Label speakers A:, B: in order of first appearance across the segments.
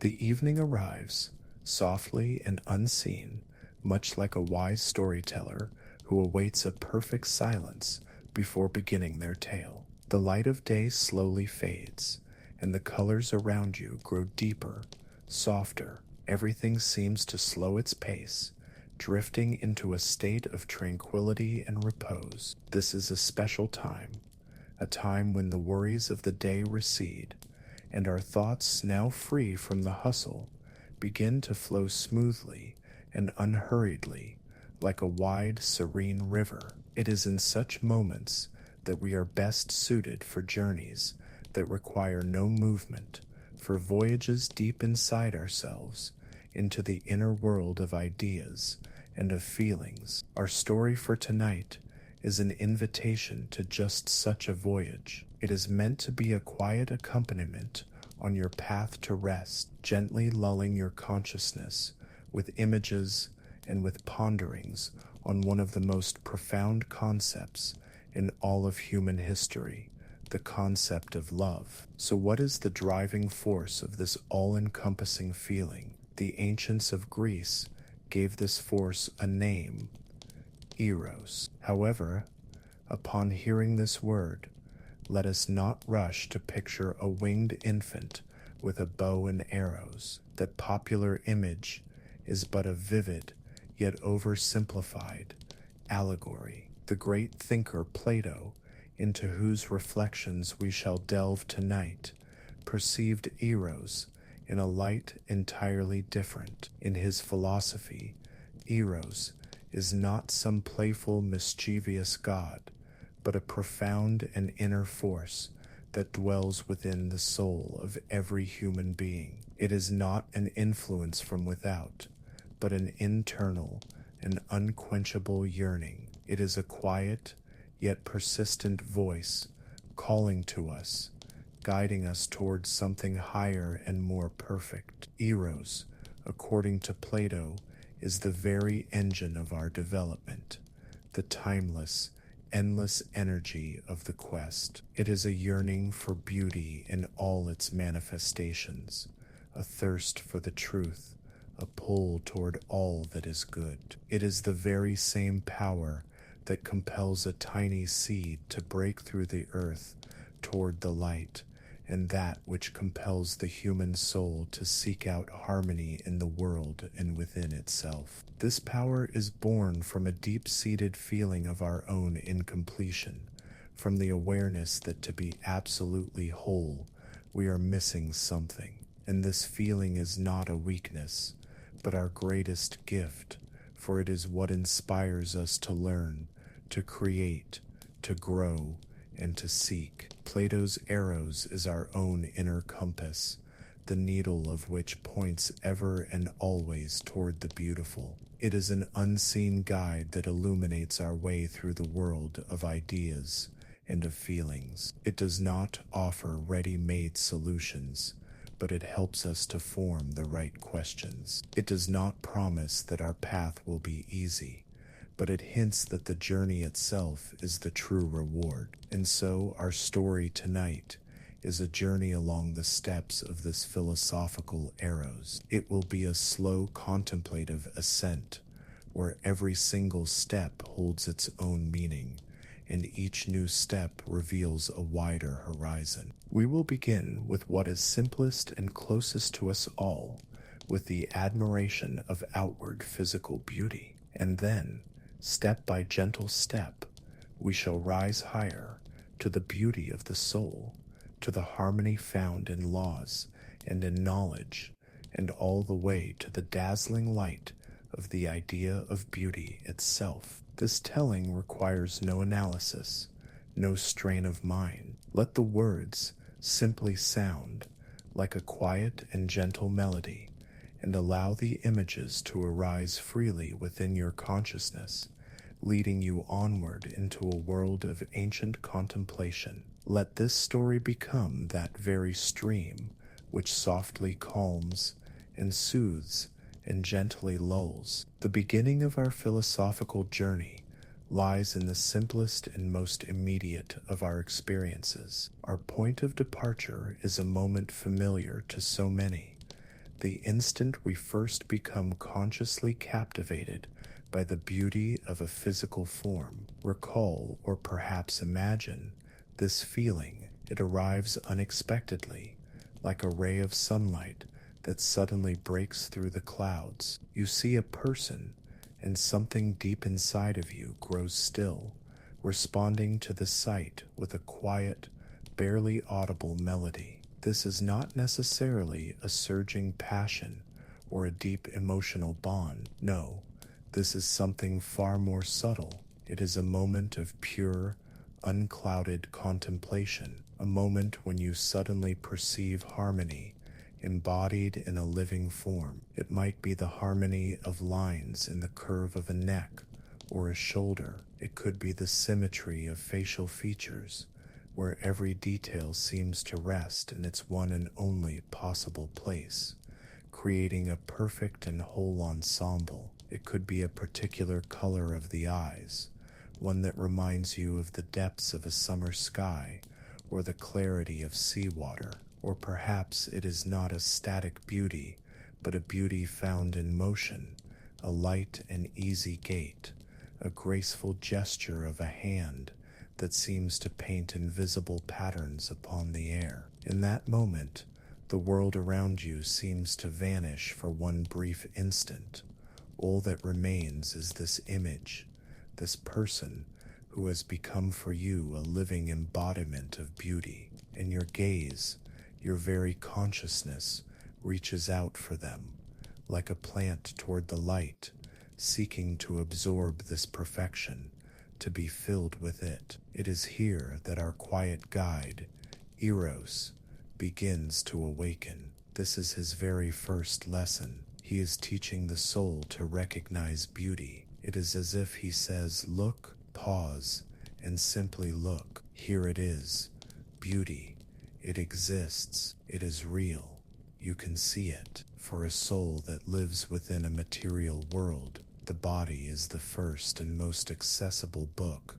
A: The evening arrives, softly and unseen, much like a wise storyteller who awaits a perfect silence before beginning their tale. The light of day slowly fades, and the colors around you grow deeper, softer. Everything seems to slow its pace, drifting into a state of tranquility and repose. This is a special time, a time when the worries of the day recede, and our thoughts, now free from the hustle, begin to flow smoothly and unhurriedly like a wide, serene river. It is in such moments that we are best suited for journeys that require no movement, for voyages deep inside ourselves into the inner world of ideas and of feelings. Our story for tonight is an invitation to just such a voyage. It is meant to be a quiet accompaniment on your path to rest, gently lulling your consciousness with images and with ponderings on one of the most profound concepts in all of human history, the concept of love. So what is the driving force of this all-encompassing feeling? The ancients of Greece gave this force a name, Eros. However, upon hearing this word, let us not rush to picture a winged infant with a bow and arrows. That popular image is but a vivid, yet oversimplified, allegory. The great thinker Plato, into whose reflections we shall delve tonight, perceived Eros in a light entirely different. In his philosophy, Eros is not some playful, mischievous god, but a profound and inner force that dwells within the soul of every human being. It is not an influence from without, but an internal and unquenchable yearning. It is a quiet, yet persistent voice calling to us, guiding us towards something higher and more perfect. Eros, according to Plato, is the very engine of our development, the timeless, endless energy of the quest. It is a yearning for beauty in all its manifestations, a thirst for the truth, a pull toward all that is good. It is the very same power that compels a tiny seed to break through the earth toward the light, and that which compels the human soul to seek out harmony in the world and within itself. This power is born from a deep-seated feeling of our own incompletion, from the awareness that to be absolutely whole, we are missing something. And this feeling is not a weakness, but our greatest gift, for it is what inspires us to learn, to create, to grow, and to seek. Plato's Eros is our own inner compass, the needle of which points ever and always toward the beautiful. It is an unseen guide that illuminates our way through the world of ideas and of feelings. It does not offer ready-made solutions, but it helps us to form the right questions. It does not promise that our path will be easy, but it hints that the journey itself is the true reward. And so our story tonight is a journey along the steps of this philosophical Eros. It will be a slow contemplative ascent, where every single step holds its own meaning, and each new step reveals a wider horizon. We will begin with what is simplest and closest to us all, with the admiration of outward physical beauty, and then, step by gentle step, we shall rise higher to the beauty of the soul, to the harmony found in laws and in knowledge, and all the way to the dazzling light of the idea of beauty itself. This telling requires no analysis, no strain of mind. Let the words simply sound like a quiet and gentle melody, and allow the images to arise freely within your consciousness, leading you onward into a world of ancient contemplation. Let this story become that very stream which softly calms and soothes and gently lulls. The beginning of our philosophical journey lies in the simplest and most immediate of our experiences. Our point of departure is a moment familiar to so many, The instant we first become consciously captivated by the beauty of a physical form, recall or perhaps imagine this feeling. It arrives unexpectedly, like a ray of sunlight that suddenly breaks through the clouds. You see a person, and something deep inside of you grows still, responding to the sight with a quiet, barely audible melody. This is not necessarily a surging passion or a deep emotional bond. No, this is something far more subtle. It is a moment of pure, unclouded contemplation, a moment when you suddenly perceive harmony embodied in a living form. It might be the harmony of lines in the curve of a neck or a shoulder. It could be the symmetry of facial features, where every detail seems to rest in its one and only possible place, creating a perfect and whole ensemble. It could be a particular color of the eyes, one that reminds you of the depths of a summer sky or the clarity of seawater. Or perhaps it is not a static beauty, but a beauty found in motion, a light and easy gait, a graceful gesture of a hand that seems to paint invisible patterns upon the air. In that moment, the world around you seems to vanish for one brief instant. All that remains is this image, this person who has become for you a living embodiment of beauty. And your gaze, your very consciousness, reaches out for them, like a plant toward the light, seeking to absorb this perfection, to be filled with it. It is here that our quiet guide, Eros, begins to awaken. This is his very first lesson. He is teaching the soul to recognize beauty. It is as if he says, look, pause, and simply look. Here it is, beauty. It exists. It is real. You can see it. For a soul that lives within a material world, the body is the first and most accessible book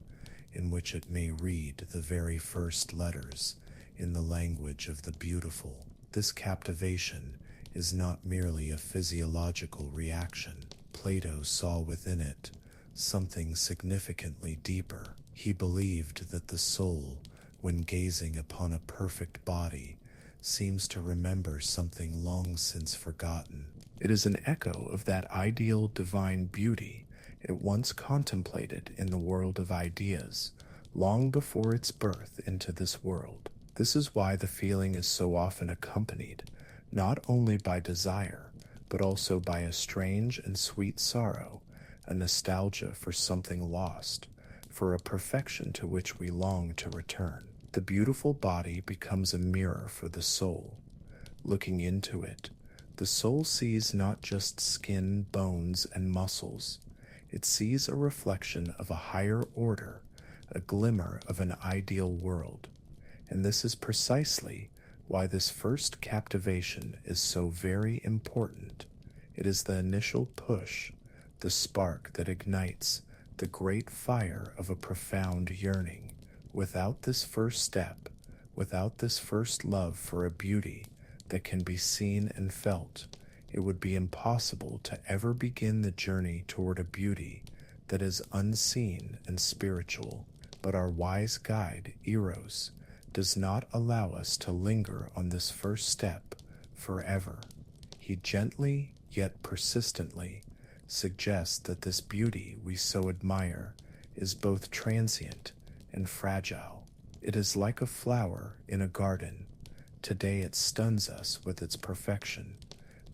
A: in which it may read the very first letters in the language of the beautiful. This captivation is not merely a physiological reaction. Plato saw within it something significantly deeper. He believed that the soul, when gazing upon a perfect body, seems to remember something long since forgotten. It is an echo of that ideal divine beauty it once contemplated in the world of ideas, long before its birth into this world. This is why the feeling is so often accompanied, not only by desire, but also by a strange and sweet sorrow, a nostalgia for something lost, for a perfection to which we long to return. The beautiful body becomes a mirror for the soul. Looking into it, the soul sees not just skin, bones, and muscles. It sees a reflection of a higher order, a glimmer of an ideal world. And this is precisely why this first captivation is so very important. It is the initial push, the spark that ignites the great fire of a profound yearning. Without this first step, without this first love for a beauty that can be seen and felt, it would be impossible to ever begin the journey toward a beauty that is unseen and spiritual. But our wise guide, Eros, does not allow us to linger on this first step forever. He gently yet persistently suggests that this beauty we so admire is both transient and fragile. It is like a flower in a garden. Today it stuns us with its perfection,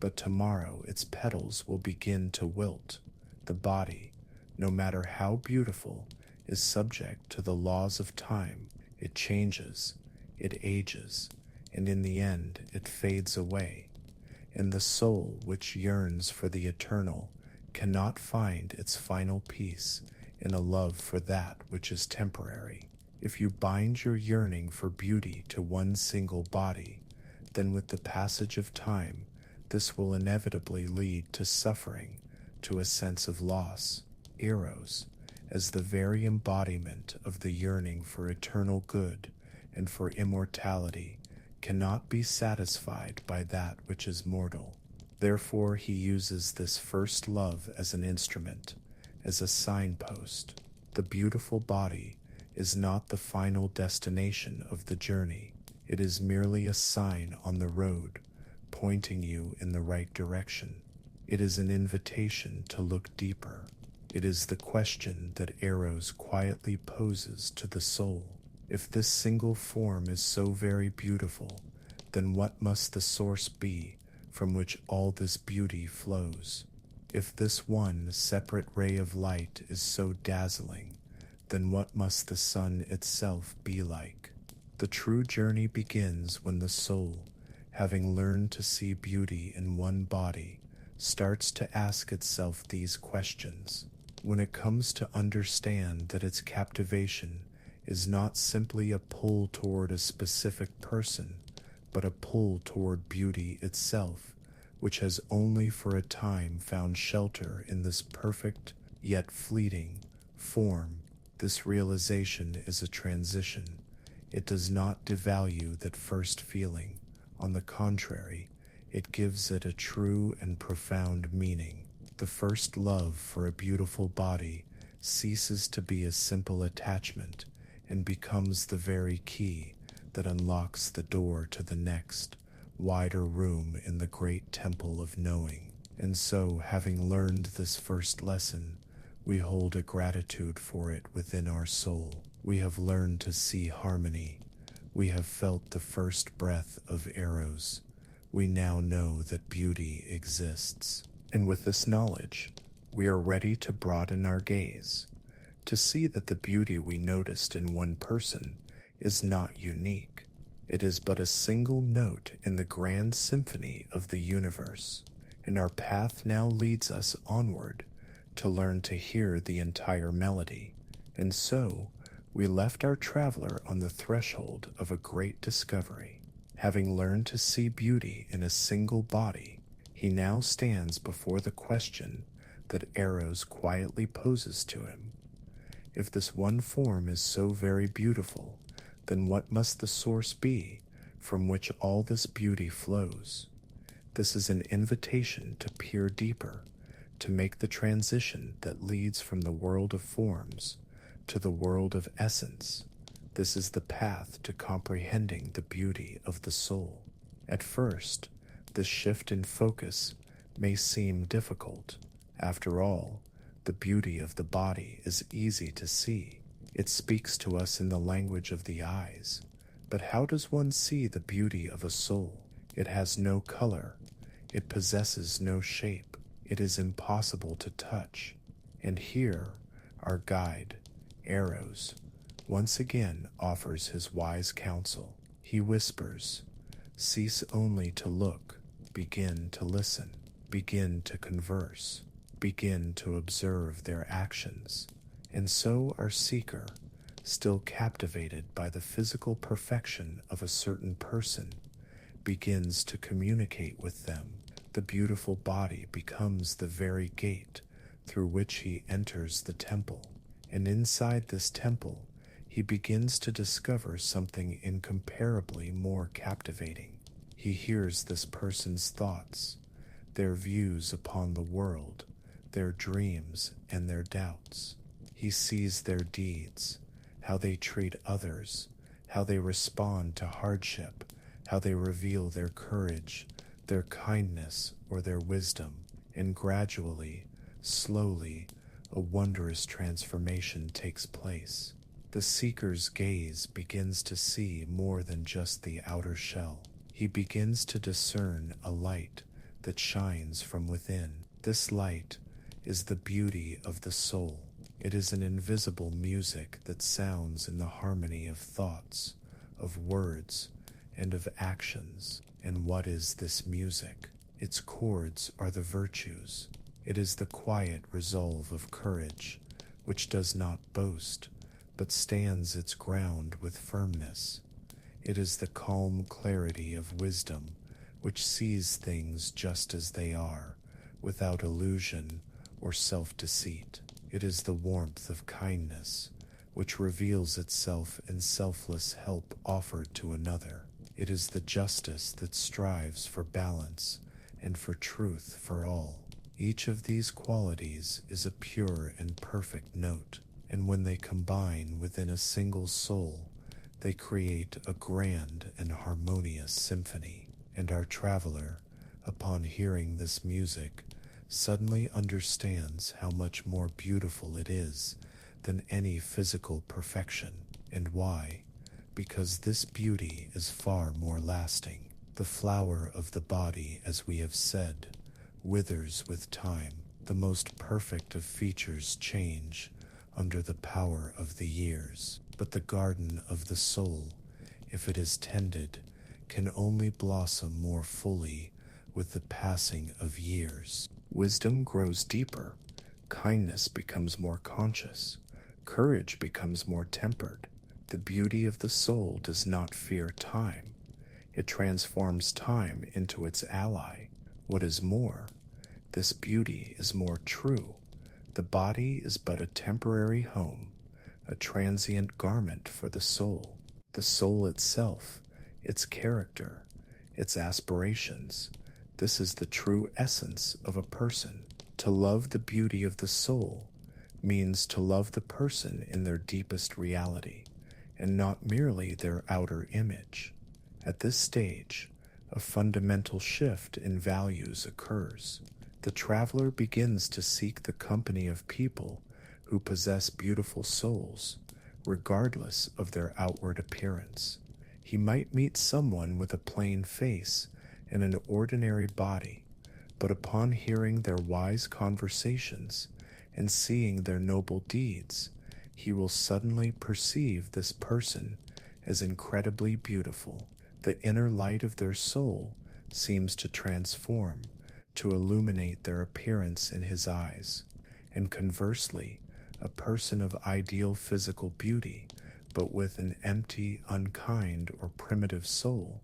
A: but tomorrow its petals will begin to wilt. The body, no matter how beautiful, is subject to the laws of time. It changes, it ages, and in the end it fades away. And the soul which yearns for the eternal cannot find its final peace in a love for that which is temporary. If you bind your yearning for beauty to one single body, then with the passage of time, this will inevitably lead to suffering, to a sense of loss. Eros, as the very embodiment of the yearning for eternal good and for immortality, cannot be satisfied by that which is mortal. Therefore, he uses this first love as an instrument, as a signpost. The beautiful body is not the final destination of the journey. It is merely a sign on the road, pointing you in the right direction. It is an invitation to look deeper. It is the question that Eros quietly poses to the soul. If this single form is so very beautiful, then what must the source be from which all this beauty flows? If this one separate ray of light is so dazzling, then what must the sun itself be like? The true journey begins when the soul, having learned to see beauty in one body, starts to ask itself these questions. When it comes to understand that its captivation is not simply a pull toward a specific person, but a pull toward beauty itself, which has only for a time found shelter in this perfect yet fleeting form, this realization is a transition. It does not devalue that first feeling. On the contrary, it gives it a true and profound meaning. The first love for a beautiful body ceases to be a simple attachment and becomes the very key that unlocks the door to the next, wider room in the great temple of knowing. And so, having learned this first lesson, we hold a gratitude for it within our soul. We have learned to see harmony. We have felt the first breath of Eros. We now know that beauty exists. And with this knowledge, we are ready to broaden our gaze, to see that the beauty we noticed in one person is not unique. It is but a single note in the grand symphony of the universe, and our path now leads us onward to learn to hear the entire melody. And so, we left our traveler on the threshold of a great discovery. Having learned to see beauty in a single body, he now stands before the question that Eros quietly poses to him. If this one form is so very beautiful, then what must the source be from which all this beauty flows? This is an invitation to peer deeper, to make the transition that leads from the world of forms to the world of essence. This is the path to comprehending the beauty of the soul. At first, this shift in focus may seem difficult. After all, the beauty of the body is easy to see. It speaks to us in the language of the eyes. But how does one see the beauty of a soul? It has no color. It possesses no shape. It is impossible to touch. And here, our guide, Eros, once again offers his wise counsel. He whispers, "Cease only to look, begin to listen, begin to converse, begin to observe their actions." And so our seeker, still captivated by the physical perfection of a certain person, begins to communicate with them. The beautiful body becomes the very gate through which he enters the temple. And inside this temple, he begins to discover something incomparably more captivating. He hears this person's thoughts, their views upon the world, their dreams and their doubts. He sees their deeds, how they treat others, how they respond to hardship, how they reveal their courage, their kindness, or their wisdom. And gradually, slowly, a wondrous transformation takes place. The seeker's gaze begins to see more than just the outer shell. He begins to discern a light that shines from within. This light is the beauty of the soul. It is an invisible music that sounds in the harmony of thoughts, of words, and of actions. And what is this music? Its chords are the virtues. It is the quiet resolve of courage, which does not boast, but stands its ground with firmness. It is the calm clarity of wisdom, which sees things just as they are, without illusion or self-deceit. It is the warmth of kindness, which reveals itself in selfless help offered to another. It is the justice that strives for balance and for truth for all. Each of these qualities is a pure and perfect note, and when they combine within a single soul, they create a grand and harmonious symphony. And our traveler, upon hearing this music, suddenly understands how much more beautiful it is than any physical perfection. And why? Because this beauty is far more lasting. The flower of the body, as we have said, withers with time. The most perfect of features change under the power of the years. But the garden of the soul, if it is tended, can only blossom more fully with the passing of years. Wisdom grows deeper, kindness becomes more conscious, courage becomes more tempered. The beauty of the soul does not fear time. It transforms time into its ally. What is more, this beauty is more true. The body is but a temporary home, a transient garment for the soul. The soul itself, its character, its aspirations, this is the true essence of a person. To love the beauty of the soul means to love the person in their deepest reality, and not merely their outer image. At this stage, a fundamental shift in values occurs. The traveler begins to seek the company of people who possess beautiful souls, regardless of their outward appearance. He might meet someone with a plain face and an ordinary body, but upon hearing their wise conversations and seeing their noble deeds, he will suddenly perceive this person as incredibly beautiful. The inner light of their soul seems to transform, to illuminate their appearance in his eyes. And conversely, a person of ideal physical beauty, but with an empty, unkind, or primitive soul,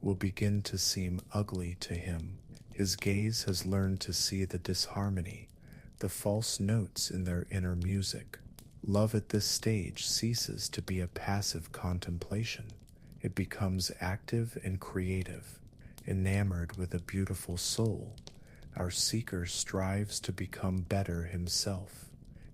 A: will begin to seem ugly to him. His gaze has learned to see the disharmony, the false notes in their inner music. Love at this stage ceases to be a passive contemplation. It becomes active and creative. Enamored with a beautiful soul, our seeker strives to become better himself.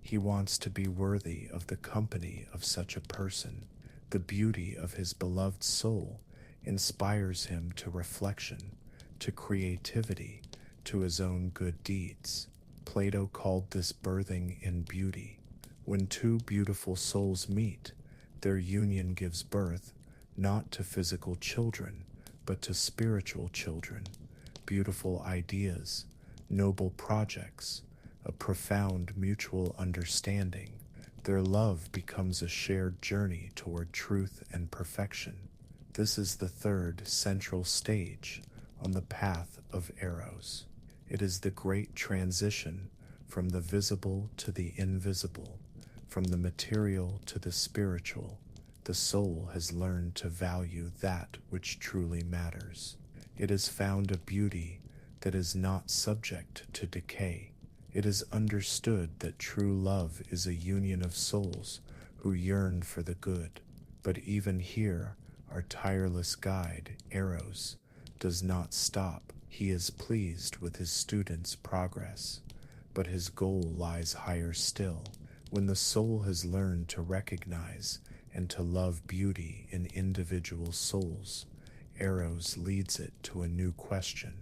A: He wants to be worthy of the company of such a person. The beauty of his beloved soul inspires him to reflection, to creativity, to his own good deeds. Plato called this birthing in beauty. When two beautiful souls meet, their union gives birth not to physical children, but to spiritual children, beautiful ideas, noble projects, a profound mutual understanding. Their love becomes a shared journey toward truth and perfection. This is the third central stage on the path of Eros. It is the great transition from the visible to the invisible, from the material to the spiritual. The soul has learned to value that which truly matters. It has found a beauty that is not subject to decay. It is understood that true love is a union of souls who yearn for the good. But even here, our tireless guide, Eros, does not stop. He is pleased with his student's progress, but his goal lies higher still. When the soul has learned to recognize and to love beauty in individual souls, Eros leads it to a new question,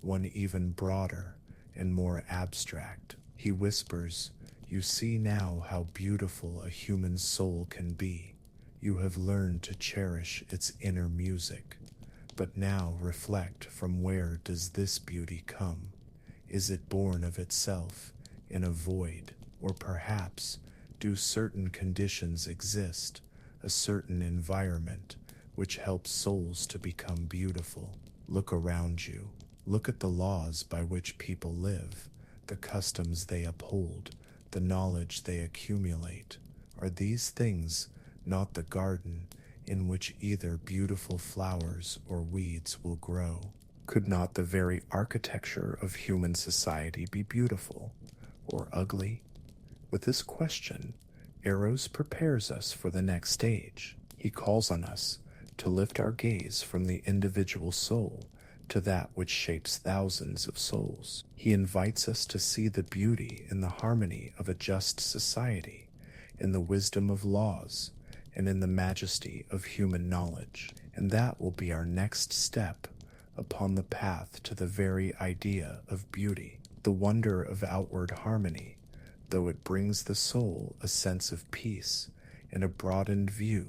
A: one even broader and more abstract. He whispers, "You see now how beautiful a human soul can be. You have learned to cherish its inner music. But now reflect, from where does this beauty come? Is it born of itself, in a void, or perhaps do certain conditions exist, a certain environment, which helps souls to become beautiful? Look around you. Look at the laws by which people live, the customs they uphold, the knowledge they accumulate. Are these things not the garden in which either beautiful flowers or weeds will grow? Could not the very architecture of human society be beautiful or ugly?" With this question, Eros prepares us for the next stage. He calls on us to lift our gaze from the individual soul to that which shapes thousands of souls. He invites us to see the beauty in the harmony of a just society, in the wisdom of laws, and in the majesty of human knowledge. And that will be our next step upon the path to the very idea of beauty. The wonder of outward harmony, though it brings the soul a sense of peace and a broadened view,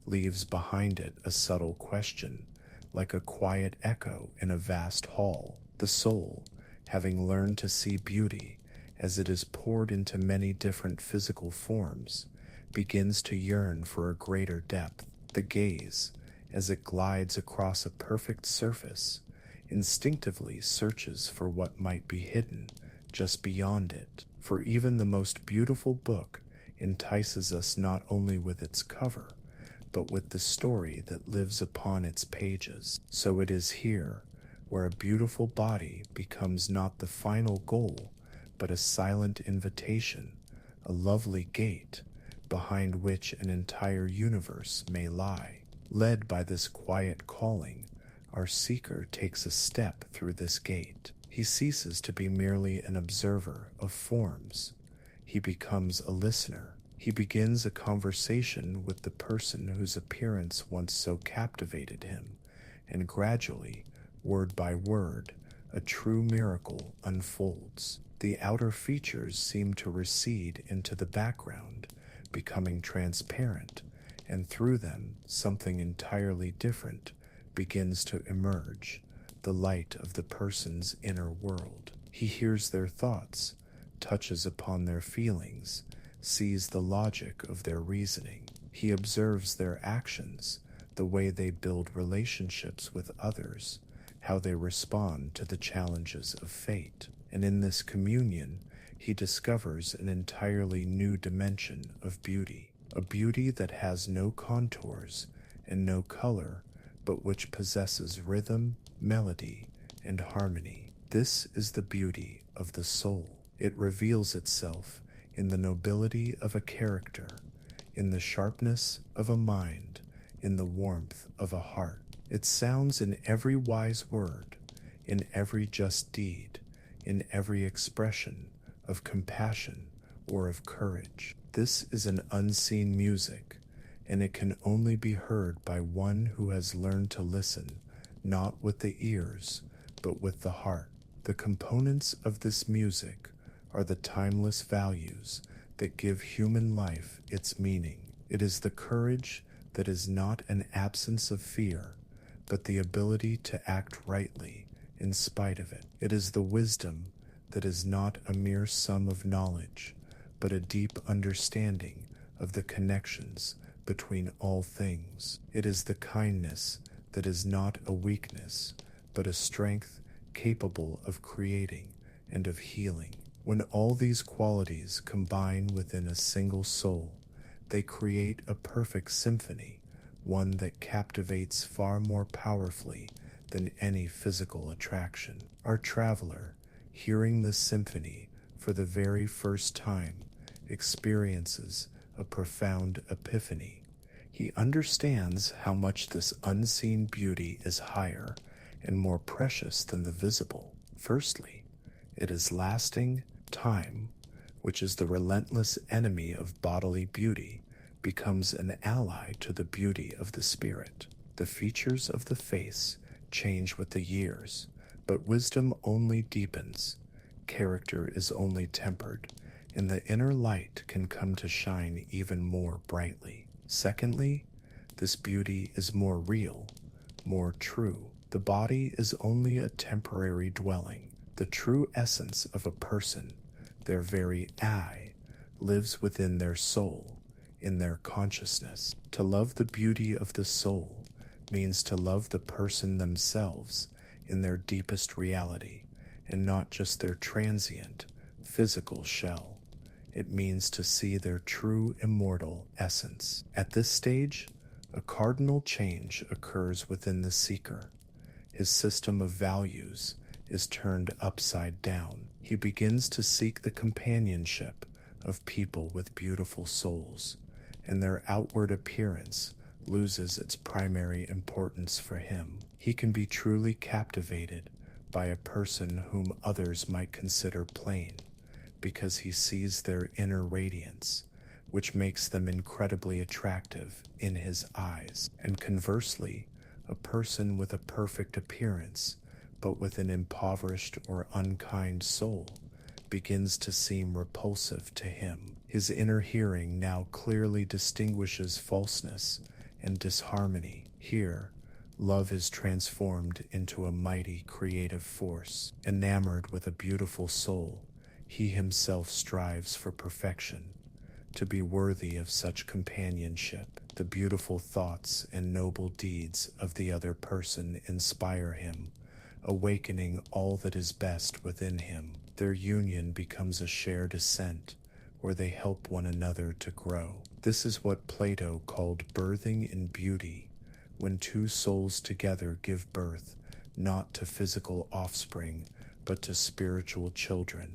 A: leaves behind it a subtle question, like a quiet echo in a vast hall. The soul, having learned to see beauty as it is poured into many different physical forms, begins to yearn for a greater depth. The gaze, as it glides across a perfect surface, instinctively searches for what might be hidden just beyond it. For even the most beautiful book entices us not only with its cover, but with the story that lives upon its pages. So it is here where a beautiful body becomes not the final goal, but a silent invitation, a lovely gate, behind which an entire universe may lie. Led by this quiet calling, our seeker takes a step through this gate. He ceases to be merely an observer of forms. He becomes a listener. He begins a conversation with the person whose appearance once so captivated him, and gradually, word by word, a true miracle unfolds. The outer features seem to recede into the background, becoming transparent, and through them something entirely different begins to emerge, the light of the person's inner world. He hears their thoughts, touches upon their feelings, sees the logic of their reasoning. He observes their actions, the way they build relationships with others, how they respond to the challenges of fate. And in this communion, he discovers an entirely new dimension of beauty, a beauty that has no contours and no color, but which possesses rhythm, melody, and harmony. This is the beauty of the soul. It reveals itself in the nobility of a character, in the sharpness of a mind, in the warmth of a heart. It sounds in every wise word, in every just deed, in every expression of compassion or of courage. This is an unseen music, and it can only be heard by one who has learned to listen, not with the ears, but with the heart. The components of this music are the timeless values that give human life its meaning. It is the courage that is not an absence of fear, but the ability to act rightly in spite of it. It is the wisdom that is not a mere sum of knowledge, but a deep understanding of the connections between all things. It is the kindness that is not a weakness, but a strength capable of creating and of healing. When all these qualities combine within a single soul, they create a perfect symphony, one that captivates far more powerfully than any physical attraction. Our traveler, hearing this symphony for the very first time, experiences a profound epiphany. He understands how much this unseen beauty is higher and more precious than the visible. Firstly, it is lasting. Time, which is the relentless enemy of bodily beauty, becomes an ally to the beauty of the spirit. The features of the face change with the years, but wisdom only deepens. Character is only tempered, and the inner light can come to shine even more brightly. Secondly, this beauty is more real, more true. The body is only a temporary dwelling. The true essence of a person, their very I, lives within their soul, in their consciousness. To love the beauty of the soul means to love the person themselves in their deepest reality, and not just their transient, physical shell. It means to see their true immortal essence. At this stage, a cardinal change occurs within the seeker. His system of values is turned upside down. He begins to seek the companionship of people with beautiful souls, and their outward appearance loses its primary importance for him. He can be truly captivated by a person whom others might consider plain, because he sees their inner radiance, which makes them incredibly attractive in his eyes. And conversely, a person with a perfect appearance, but with an impoverished or unkind soul, begins to seem repulsive to him. His inner hearing now clearly distinguishes falseness and disharmony. Here, love is transformed into a mighty creative force. Enamored with a beautiful soul, he himself strives for perfection, to be worthy of such companionship. The beautiful thoughts and noble deeds of the other person inspire him, awakening all that is best within him. Their union becomes a shared ascent, where they help one another to grow. This is what Plato called birthing in beauty, when two souls together give birth, not to physical offspring, but to spiritual children,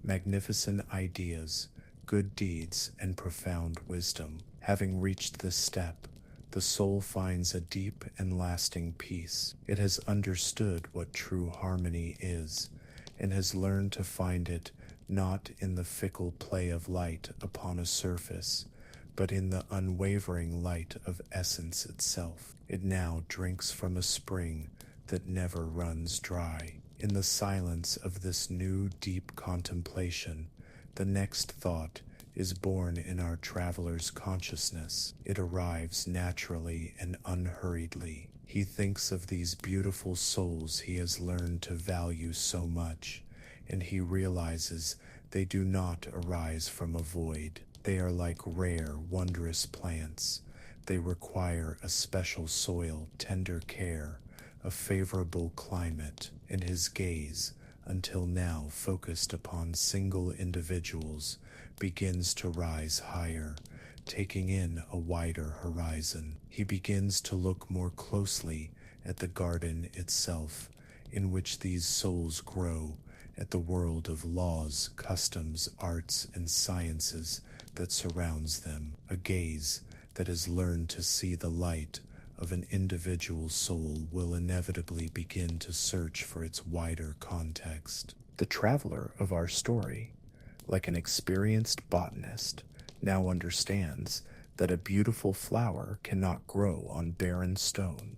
A: magnificent ideas, good deeds, and profound wisdom. Having reached this step, the soul finds a deep and lasting peace. It has understood what true harmony is, and has learned to find it not in the fickle play of light upon a surface, but in the unwavering light of essence itself. It now drinks from a spring that never runs dry. In the silence of this new deep contemplation, the next thought is born in our traveler's consciousness. It arrives naturally and unhurriedly. He thinks of these beautiful souls he has learned to value so much, and he realizes they do not arise from a void. They are like rare, wondrous plants. They require a special soil, tender care, a favorable climate, and his gaze, until now focused upon single individuals, begins to rise higher, taking in a wider horizon. He begins to look more closely at the garden itself, in which these souls grow, at the world of laws, customs, arts, and sciences that surrounds them. A gaze that has learned to see the light of an individual soul will inevitably begin to search for its wider context. The traveler of our story, like an experienced botanist, now understands that a beautiful flower cannot grow on barren stone.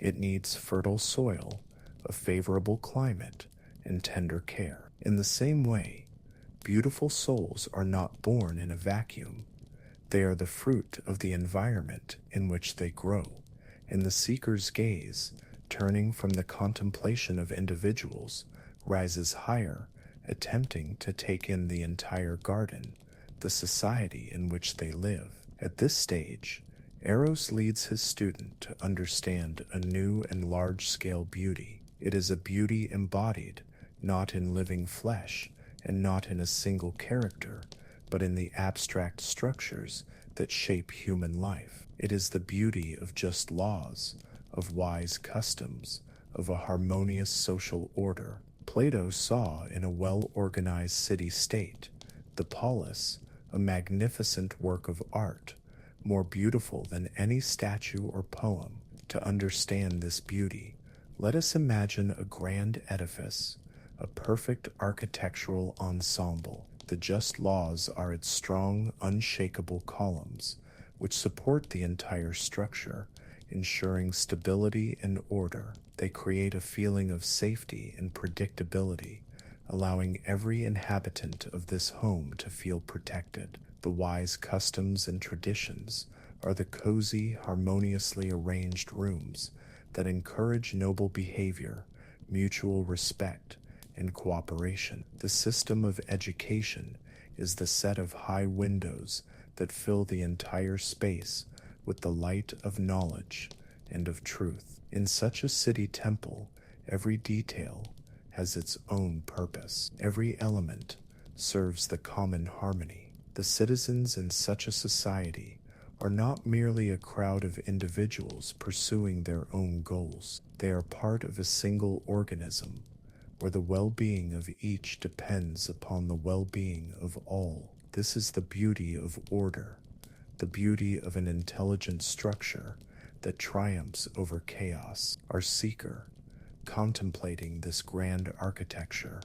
A: It needs fertile soil, a favorable climate, and tender care. In the same way, beautiful souls are not born in a vacuum. They are the fruit of the environment in which they grow, and the seeker's gaze, turning from the contemplation of individuals, rises higher, attempting to take in the entire garden, the society in which they live. At this stage, Eros leads his student to understand a new and large-scale beauty. It is a beauty embodied not in living flesh and not in a single character, but in the abstract structures that shape human life. It is the beauty of just laws, of wise customs, of a harmonious social order. Plato saw in a well-organized city-state, the polis, a magnificent work of art, more beautiful than any statue or poem. To understand this beauty, let us imagine a grand edifice, a perfect architectural ensemble. The just laws are its strong, unshakable columns, which support the entire structure, ensuring stability and order. They create a feeling of safety and predictability, allowing every inhabitant of this home to feel protected. The wise customs and traditions are the cozy, harmoniously arranged rooms that encourage noble behavior, mutual respect, and cooperation. The system of education is the set of high windows that fill the entire space with the light of knowledge and of truth. In such a city temple, every detail has its own purpose. Every element serves the common harmony. The citizens in such a society are not merely a crowd of individuals pursuing their own goals. They are part of a single organism, where the well-being of each depends upon the well-being of all. This is the beauty of order, the beauty of an intelligent structure that triumphs over chaos. Our seeker, contemplating this grand architecture,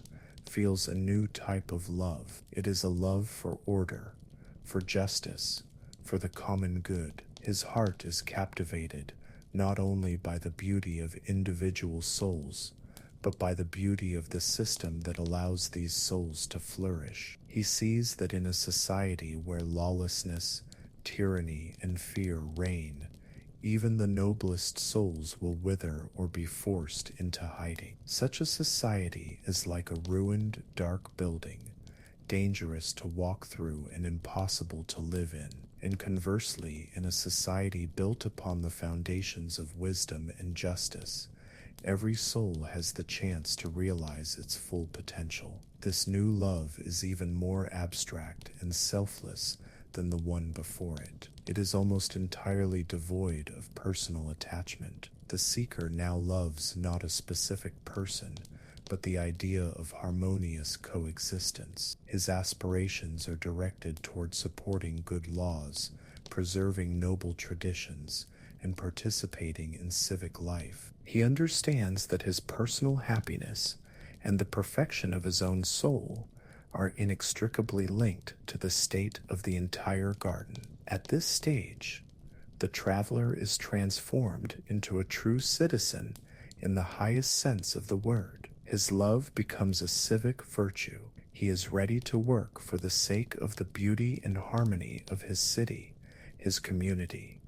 A: feels a new type of love. It is a love for order, for justice, for the common good. His heart is captivated not only by the beauty of individual souls, but by the beauty of the system that allows these souls to flourish. He sees that in a society where lawlessness, tyranny, and fear reign, even the noblest souls will wither or be forced into hiding. Such a society is like a ruined, dark building, dangerous to walk through and impossible to live in. And conversely, in a society built upon the foundations of wisdom and justice, every soul has the chance to realize its full potential. This new love is even more abstract and selfless than the one before it. It is almost entirely devoid of personal attachment. The seeker now loves not a specific person, but the idea of harmonious coexistence. His aspirations are directed toward supporting good laws, preserving noble traditions, and participating in civic life. He understands that his personal happiness and the perfection of his own soul are inextricably linked to the state of the entire garden. At this stage, the traveler is transformed into a true citizen in the highest sense of the word. His love becomes a civic virtue. He is ready to work for the sake of the beauty and harmony of his city, his community.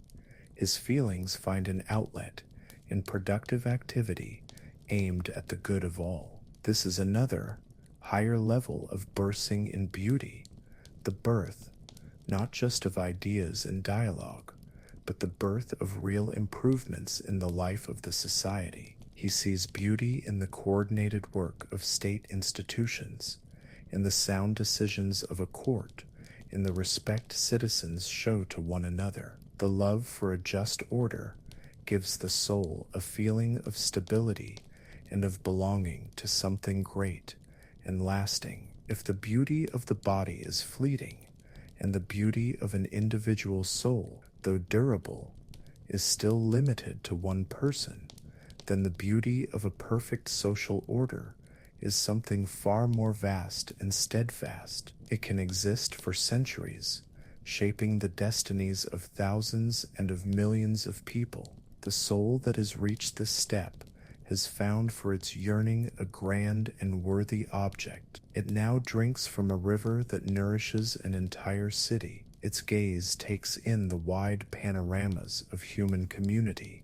A: His feelings find an outlet in productive activity aimed at the good of all. This is another, higher level of bursting in beauty, the birth, not just of ideas and dialogue, but the birth of real improvements in the life of the society. He sees beauty in the coordinated work of state institutions, in the sound decisions of a court, in the respect citizens show to one another. The love for a just order gives the soul a feeling of stability and of belonging to something great and lasting. If the beauty of the body is fleeting, and the beauty of an individual soul, though durable, is still limited to one person, then the beauty of a perfect social order is something far more vast and steadfast. It can exist for centuries, shaping the destinies of thousands and of millions of people. The soul that has reached this step has found for its yearning a grand and worthy object. It now drinks from a river that nourishes an entire city. Its gaze takes in the wide panoramas of human community,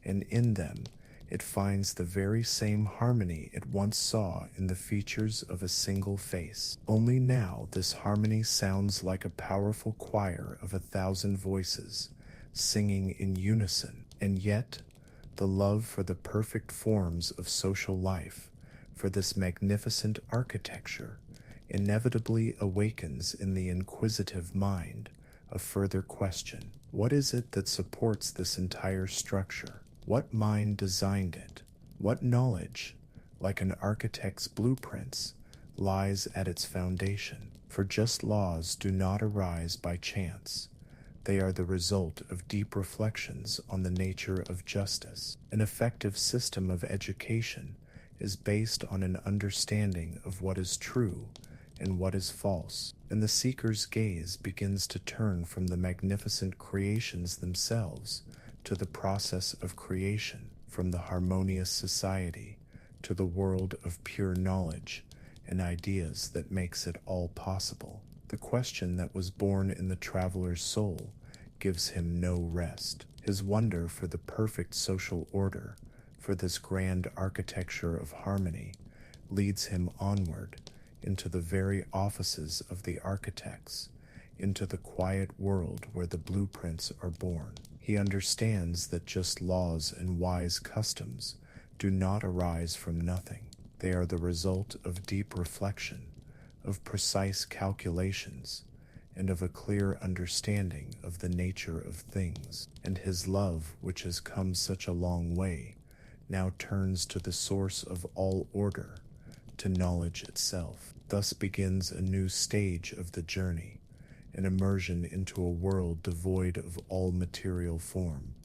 A: and in them it finds the very same harmony it once saw in the features of a single face. Only now this harmony sounds like a powerful choir of 1,000 voices, singing in unison. And yet, the love for the perfect forms of social life, for this magnificent architecture, inevitably awakens in the inquisitive mind a further question. What is it that supports this entire structure? What mind designed it? What knowledge, like an architect's blueprints, lies at its foundation? For just laws do not arise by chance. They are the result of deep reflections on the nature of justice. An effective system of education is based on an understanding of what is true and what is false, and the seeker's gaze begins to turn from the magnificent creations themselves to the process of creation, from the harmonious society to the world of pure knowledge and ideas that makes it all possible. The question that was born in the traveler's soul gives him no rest. His wonder for the perfect social order, for this grand architecture of harmony, leads him onward into the very offices of the architects, into the quiet world where the blueprints are born. He understands that just laws and wise customs do not arise from nothing. They are the result of deep reflection, of precise calculations, and of a clear understanding of the nature of things. And his love, which has come such a long way, now turns to the source of all order, to knowledge itself. Thus begins a new stage of the journey, an immersion into a world devoid of all material form,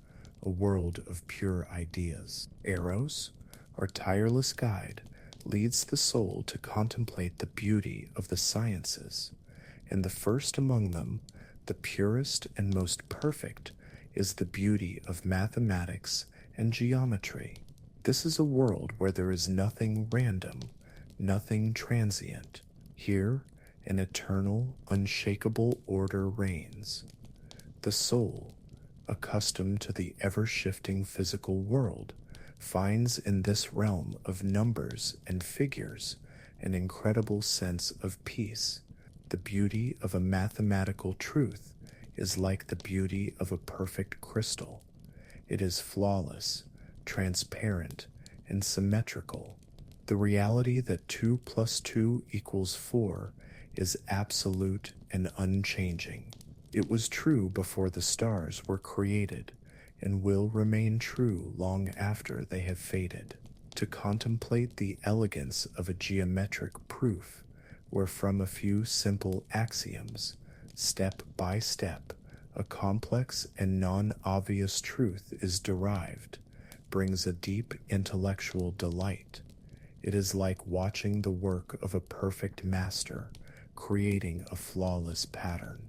A: a world of pure ideas. Eros, our tireless guide, leads the soul to contemplate the beauty of the sciences, and the first among them, the purest and most perfect, is the beauty of mathematics and geometry. This is a world where there is nothing random, nothing transient. Here, an eternal, unshakable order reigns. The soul, accustomed to the ever-shifting physical world, finds in this realm of numbers and figures an incredible sense of peace. The beauty of a mathematical truth is like the beauty of a perfect crystal. It is flawless, transparent, and symmetrical. The reality that 2 plus 2 equals 4 is absolute and unchanging. It was true before the stars were created and will remain true long after they have faded. To contemplate the elegance of a geometric proof, where from a few simple axioms, step by step, a complex and non-obvious truth is derived, brings a deep intellectual delight. It is like watching the work of a perfect master, creating a flawless pattern.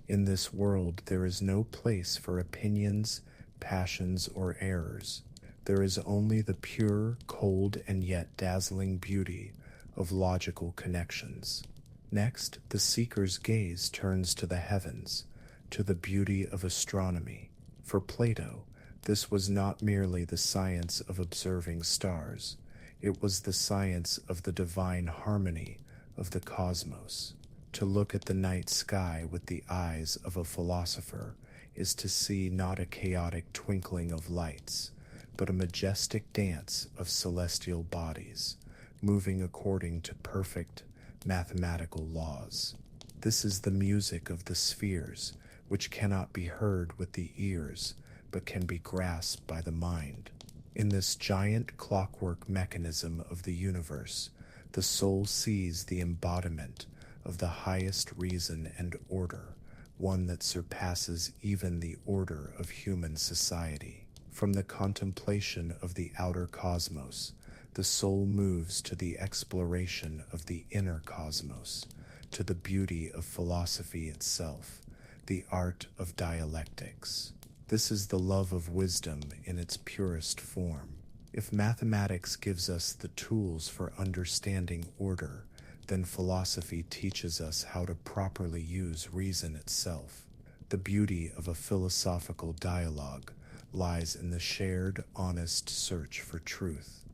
A: In this world, there is no place for opinions, passions, or errors. There is only the pure, cold, and yet dazzling beauty of logical connections. Next, the seeker's gaze turns to the heavens, to the beauty of astronomy. For Plato, this was not merely the science of observing stars, it was the science of the divine harmony of the cosmos. To look at the night sky with the eyes of a philosopher is to see not a chaotic twinkling of lights, but a majestic dance of celestial bodies, moving according to perfect mathematical laws. This is the music of the spheres, which cannot be heard with the ears, but can be grasped by the mind. In this giant clockwork mechanism of the universe, the soul sees the embodiment of the highest reason and order, one that surpasses even the order of human society. From the contemplation of the outer cosmos, the soul moves to the exploration of the inner cosmos, to the beauty of philosophy itself, the art of dialectics. This is the love of wisdom in its purest form. If mathematics gives us the tools for understanding order, then philosophy teaches us how to properly use reason itself. The beauty of a philosophical dialogue lies in the shared, honest search for truth.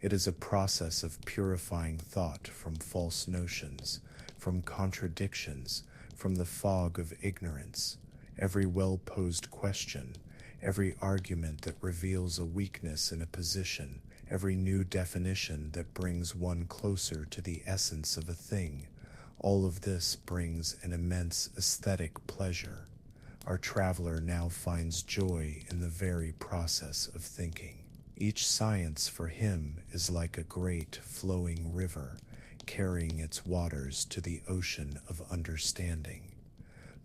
A: It is a process of purifying thought from false notions, from contradictions, from the fog of ignorance. Every well-posed question, every argument that reveals a weakness in a position, every new definition that brings one closer to the essence of a thing, all of this brings an immense aesthetic pleasure. Our traveler now finds joy in the very process of thinking. Each science for him is like a great flowing river, carrying its waters to the ocean of understanding.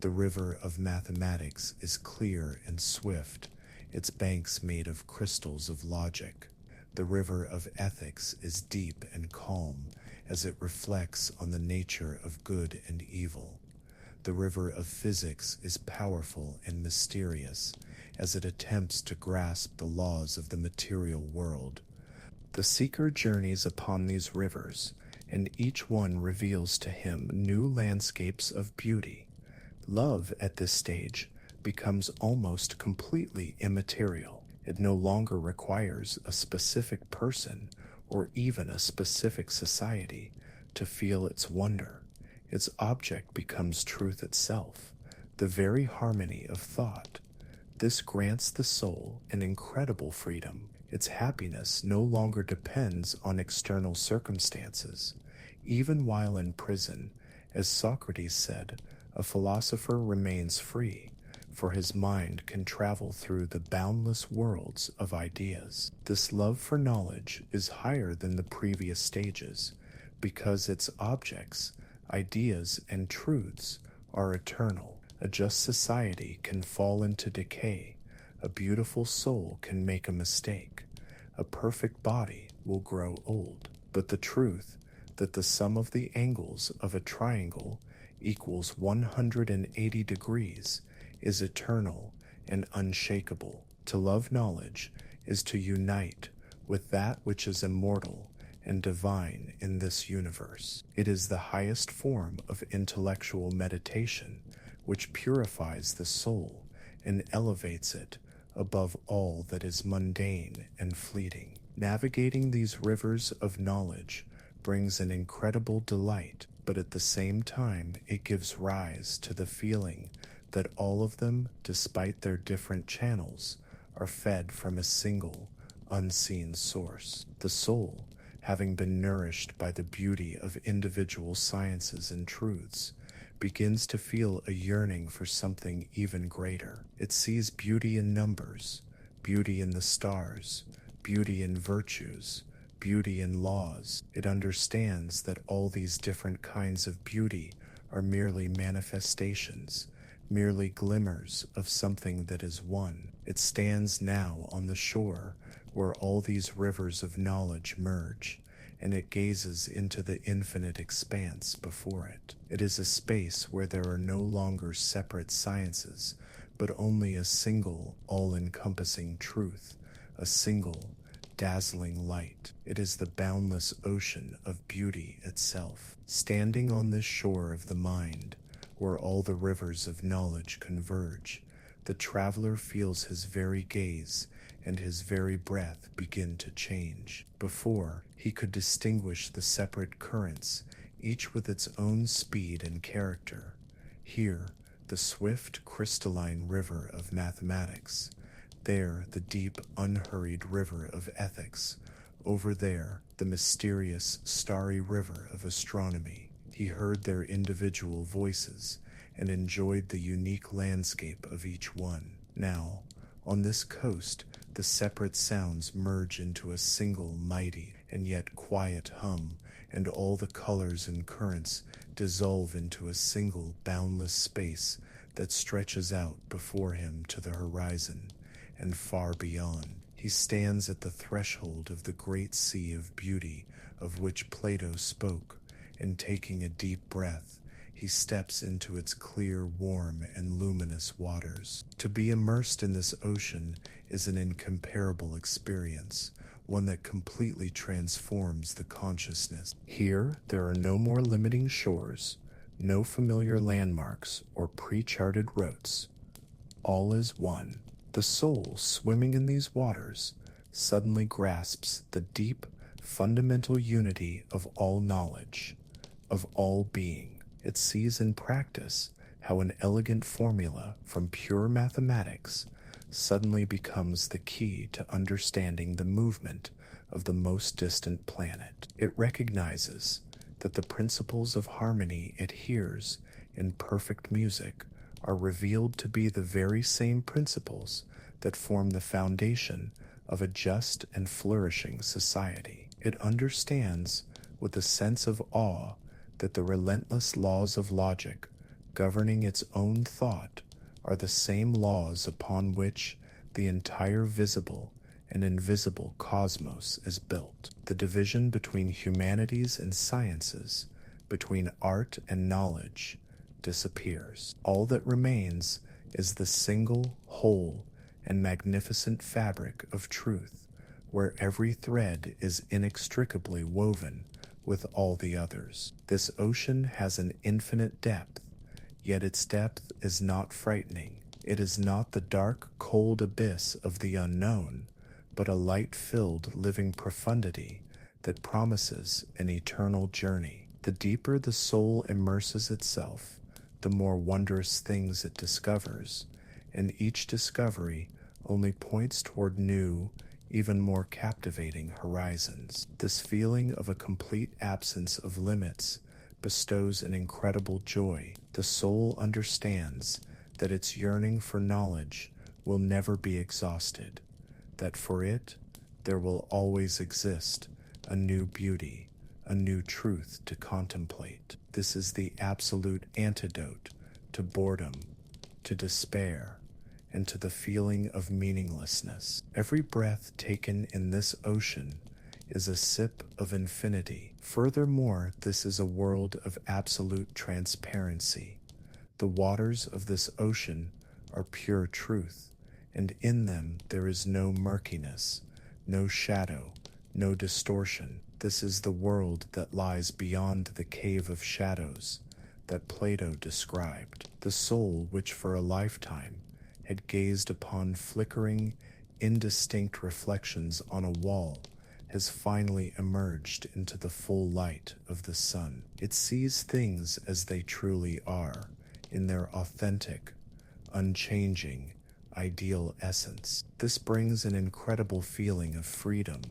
A: The river of mathematics is clear and swift, its banks made of crystals of logic. The river of ethics is deep and calm as it reflects on the nature of good and evil. The river of physics is powerful and mysterious as it attempts to grasp the laws of the material world. The seeker journeys upon these rivers, and each one reveals to him new landscapes of beauty. Love at this stage becomes almost completely immaterial. It no longer requires a specific person or even a specific society to feel its wonder. Its object becomes truth itself, the very harmony of thought. This grants the soul an incredible freedom. Its happiness no longer depends on external circumstances. Even while in prison, as Socrates said, a philosopher remains free, for his mind can travel through the boundless worlds of ideas. This love for knowledge is higher than the previous stages, because its objects, ideas, and truths are eternal. A just society can fall into decay, A beautiful soul can make a mistake. A perfect body will grow old. But the truth that the sum of the angles of a triangle equals 180 degrees is eternal and unshakable. To love knowledge is to unite with that which is immortal and divine in this universe. It is the highest form of intellectual meditation which purifies the soul and elevates it above all that is mundane and fleeting. Navigating these rivers of knowledge brings an incredible delight, but at the same time it gives rise to the feeling that all of them, despite their different channels, are fed from a single, unseen source. The soul, having been nourished by the beauty of individual sciences and truths, begins to feel a yearning for something even greater. It sees beauty in numbers, beauty in the stars, beauty in virtues, beauty in laws. It understands that all these different kinds of beauty are merely manifestations, merely glimmers of something that is one. It stands now on the shore where all these rivers of knowledge merge, and it gazes into the infinite expanse before it. It is a space where there are no longer separate sciences, but only a single, all-encompassing truth, a single, dazzling light. It is the boundless ocean of beauty itself. Standing on this shore of the mind, where all the rivers of knowledge converge, the traveler feels his very gaze and his very breath begin to change. Before, he could distinguish the separate currents, each with its own speed and character. Here, the swift, crystalline river of mathematics. There, the deep, unhurried river of ethics. Over there, the mysterious, starry river of astronomy. He heard their individual voices and enjoyed the unique landscape of each one. Now, on this coast, the separate sounds merge into a single mighty and yet quiet hum, and all the colors and currents dissolve into a single boundless space that stretches out before him to the horizon and far beyond. He stands at the threshold of the great sea of beauty of which Plato spoke, and taking a deep breath, he steps into its clear, warm, and luminous waters. To be immersed in this ocean is an incomparable experience, one that completely transforms the consciousness. Here, there are no more limiting shores, no familiar landmarks or pre-charted routes. All is one. The soul swimming in these waters suddenly grasps the deep, fundamental unity of all knowledge, of all being. It sees in practice how an elegant formula from pure mathematics suddenly becomes the key to understanding the movement of the most distant planet. It recognizes that the principles of harmony it hears in perfect music are revealed to be the very same principles that form the foundation of a just and flourishing society. It understands with a sense of awe that the relentless laws of logic governing its own thought are the same laws upon which the entire visible and invisible cosmos is built. The division between humanities and sciences, between art and knowledge, disappears. All that remains is the single, whole, and magnificent fabric of truth, where every thread is inextricably woven with all the others. This ocean has an infinite depth, yet its depth is not frightening. It is not the dark, cold abyss of the unknown, but a light-filled, living profundity that promises an eternal journey. The deeper the soul immerses itself, the more wondrous things it discovers, and each discovery only points toward new, even more captivating horizons. This feeling of a complete absence of limits bestows an incredible joy. The soul understands that its yearning for knowledge will never be exhausted, that for it there will always exist a new beauty, a new truth to contemplate. This is the absolute antidote to boredom, to despair, and to the feeling of meaninglessness. Every breath taken in this ocean is a sip of infinity. Furthermore, this is a world of absolute transparency. The waters of this ocean are pure truth, and in them there is no murkiness, no shadow, no distortion. This is the world that lies beyond the cave of shadows that Plato described. The soul which for a lifetime had gazed upon flickering, indistinct reflections on a wall has finally emerged into the full light of the sun. It sees things as they truly are, in their authentic, unchanging, ideal essence. This brings an incredible feeling of freedom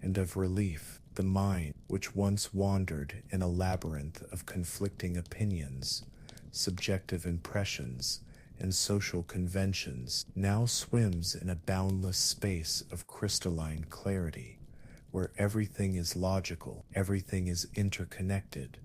A: and of relief. The mind, which once wandered in a labyrinth of conflicting opinions, subjective impressions, and social conventions, now swims in a boundless space of crystalline clarity, where everything is logical, everything is interconnected,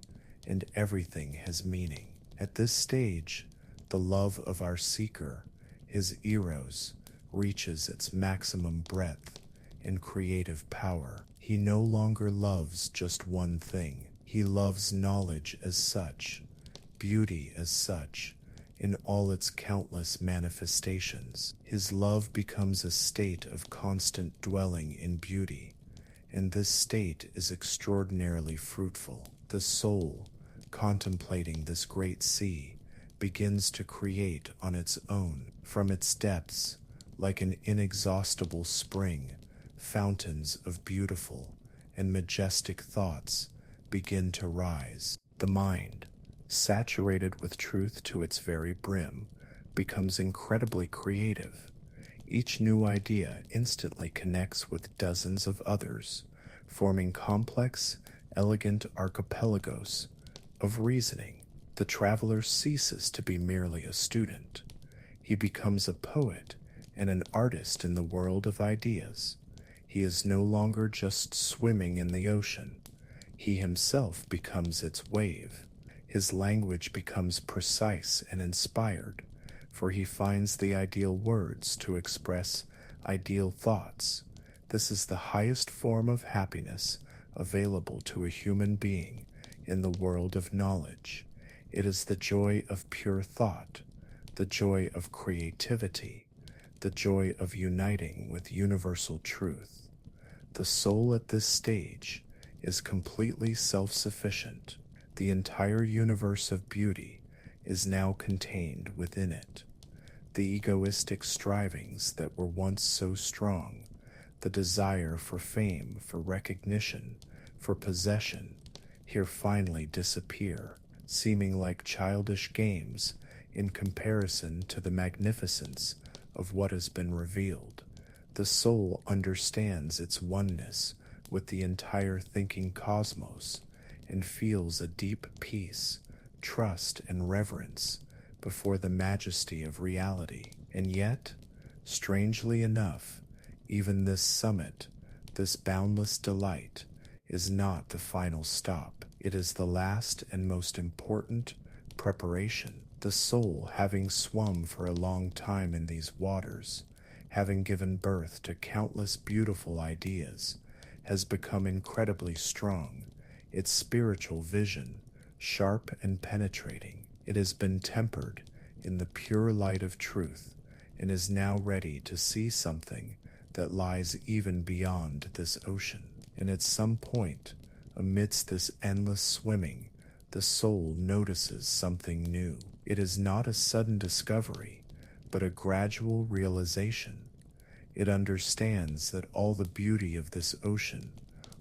A: and everything has meaning. At this stage, the love of our seeker, his Eros, reaches its maximum breadth and creative power. He no longer loves just one thing. He loves knowledge as such, beauty as such, in all its countless manifestations. His love becomes a state of constant dwelling in beauty, and this state is extraordinarily fruitful. The soul, contemplating this great sea, begins to create on its own. From its depths, like an inexhaustible spring, fountains of beautiful and majestic thoughts begin to rise. The mind, saturated with truth to its very brim, becomes incredibly creative. Each new idea instantly connects with dozens of others, forming complex, elegant archipelagos of reasoning. The traveler ceases to be merely a student. He becomes a poet and an artist in the world of ideas. He is no longer just swimming in the ocean. He himself becomes its wave. His language becomes precise and inspired, for he finds the ideal words to express ideal thoughts. This is the highest form of happiness available to a human being in the world of knowledge. It is the joy of pure thought, the joy of creativity, the joy of uniting with universal truth. The soul at this stage is completely self-sufficient. The entire universe of beauty is now contained within it. The egoistic strivings that were once so strong, the desire for fame, for recognition, for possession, here finally disappear, seeming like childish games in comparison to the magnificence of what has been revealed. The soul understands its oneness with the entire thinking cosmos and feels a deep peace, trust, and reverence before the majesty of reality. And yet, strangely enough, even this summit, this boundless delight, is not the final stop. It is the last and most important preparation. The soul, having swum for a long time in these waters, having given birth to countless beautiful ideas, has become incredibly strong, its spiritual vision sharp and penetrating. It has been tempered in the pure light of truth and is now ready to see something that lies even beyond this ocean. And at some point, amidst this endless swimming, the soul notices something new. It is not a sudden discovery, but a gradual realization. It understands that all the beauty of this ocean,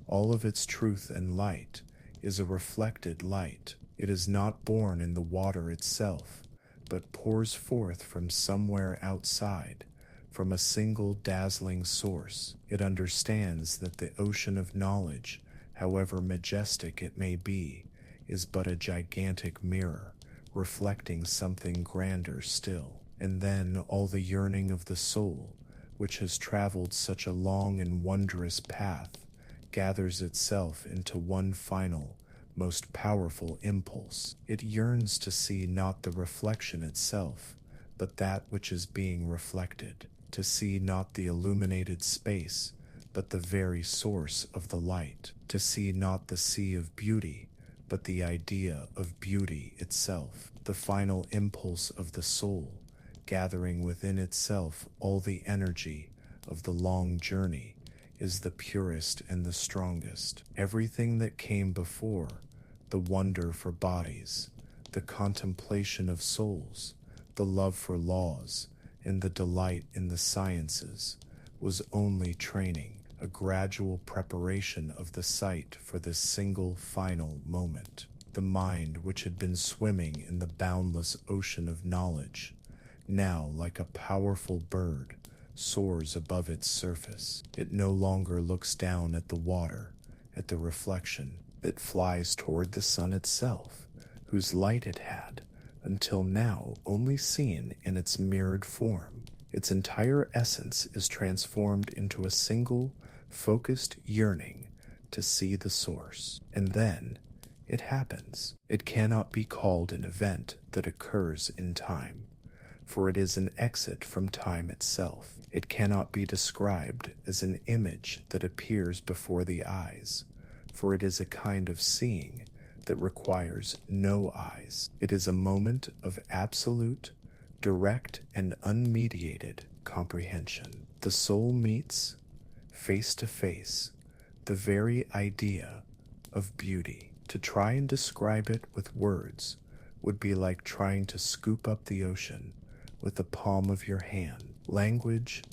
A: all of its truth and light, is a reflected light. It is not born in the water itself, but pours forth from somewhere outside, from a single dazzling source. It understands that the ocean of knowledge, however majestic it may be, is but a gigantic mirror, reflecting something grander still. And then all the yearning of the soul, which has traveled such a long and wondrous path, gathers itself into one final, most powerful impulse. It yearns to see not the reflection itself, but that which is being reflected, to see not the illuminated space, but the very source of the light, to see not the sea of beauty, but the idea of beauty itself, the final impulse of the soul, gathering within itself all the energy of the long journey, is the purest and the strongest. Everything that came before, the wonder for bodies, the contemplation of souls, the love for laws, and the delight in the sciences, was only training, a gradual preparation of the sight for this single final moment. The mind, which had been swimming in the boundless ocean of knowledge, now, like a powerful bird, soars above its surface. It no longer looks down at the water, at the reflection. It flies toward the sun itself, whose light it had, until now, only seen in its mirrored form. Its entire essence is transformed into a single, focused yearning to see the source. And then it happens. It cannot be called an event that occurs in time, for it is an exit from time itself. It cannot be described as an image that appears before the eyes, for it is a kind of seeing that requires no eyes. It is a moment of absolute, direct, and unmediated comprehension. The soul meets, face to face, the very idea of beauty. To try and describe it with words would be like trying to scoop up the ocean with the palm of your hand. Language,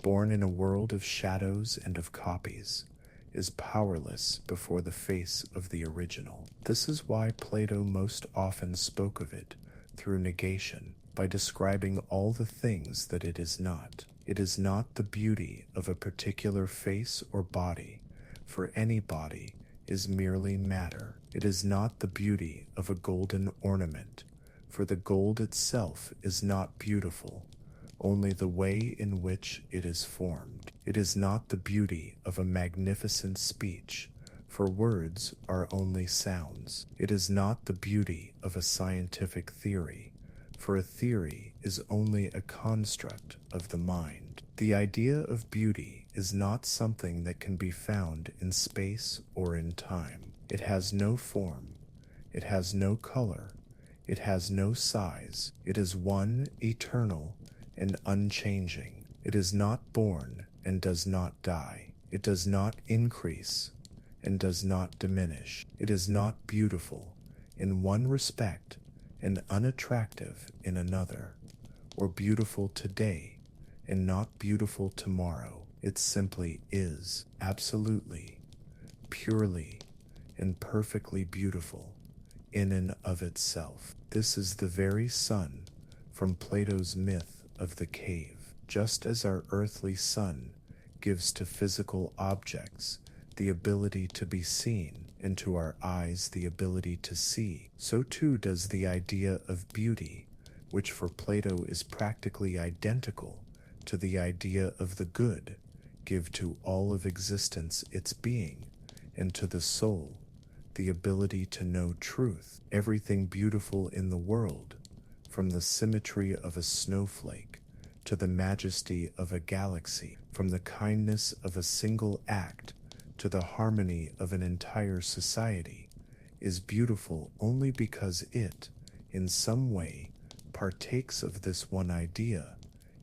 A: born in a world of shadows and of copies, is powerless before the face of the original. This is why Plato most often spoke of it through negation, by describing all the things that it is not. It is not the beauty of a particular face or body, for any body is merely matter. It is not the beauty of a golden ornament, for the gold itself is not beautiful, only the way in which it is formed. It is not the beauty of a magnificent speech, for words are only sounds. It is not the beauty of a scientific theory, for a theory is only a construct of the mind. The idea of beauty is not something that can be found in space or in time. It has no form, it has no color, it has no size. It is one, eternal, and unchanging. It is not born and does not die. It does not increase and does not diminish. It is not beautiful in one respect and unattractive in another, or beautiful today and not beautiful tomorrow. It simply is, absolutely, purely, and perfectly beautiful in and of itself. This is the very sun from Plato's myth of the cave. Just as our earthly sun gives to physical objects the ability to be seen, and to our eyes the ability to see, so too does the idea of beauty, which for Plato is practically identical to the idea of the good, give to all of existence its being, and to the soul the ability to know truth. Everything beautiful in the world, from the symmetry of a snowflake to the majesty of a galaxy, from the kindness of a single act to the harmony of an entire society, is beautiful only because it, in some way, partakes of this one idea,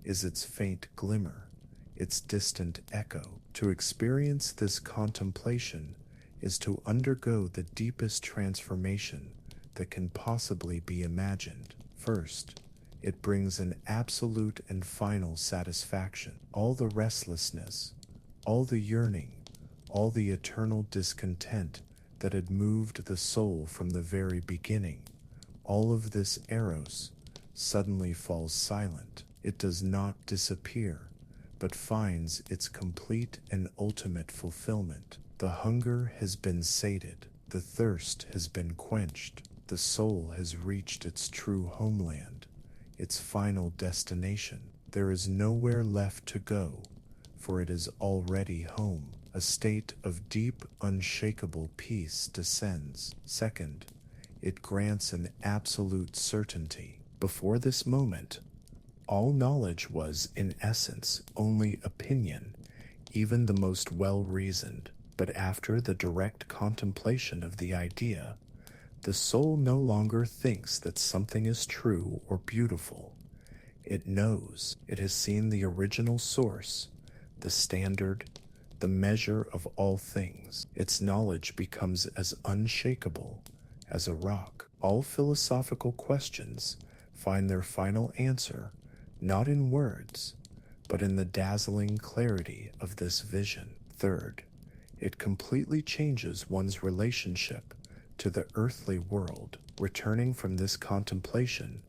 A: is its faint glimmer, its distant echo. To experience this contemplation is to undergo the deepest transformation that can possibly be imagined. First, it brings an absolute and final satisfaction. All the restlessness, all the yearning, all the eternal discontent that had moved the soul from the very beginning, all of this Eros suddenly falls silent. It does not disappear, but finds its complete and ultimate fulfillment. The hunger has been sated, the thirst has been quenched, the soul has reached its true homeland, its final destination. There is nowhere left to go, for it is already home. A state of deep, unshakable peace descends. Second, it grants an absolute certainty. Before this moment, All knowledge was, in essence, only opinion, even the most well-reasoned. But after the direct contemplation of the idea, the soul no longer thinks that something is true or beautiful. It knows, it has seen the original source, the standard, the measure of all things. Its knowledge becomes as unshakable as a rock. All philosophical questions find their final answer not in words, but in the dazzling clarity of this vision. Third, it completely changes one's relationship to the earthly world. Returning from this contemplation,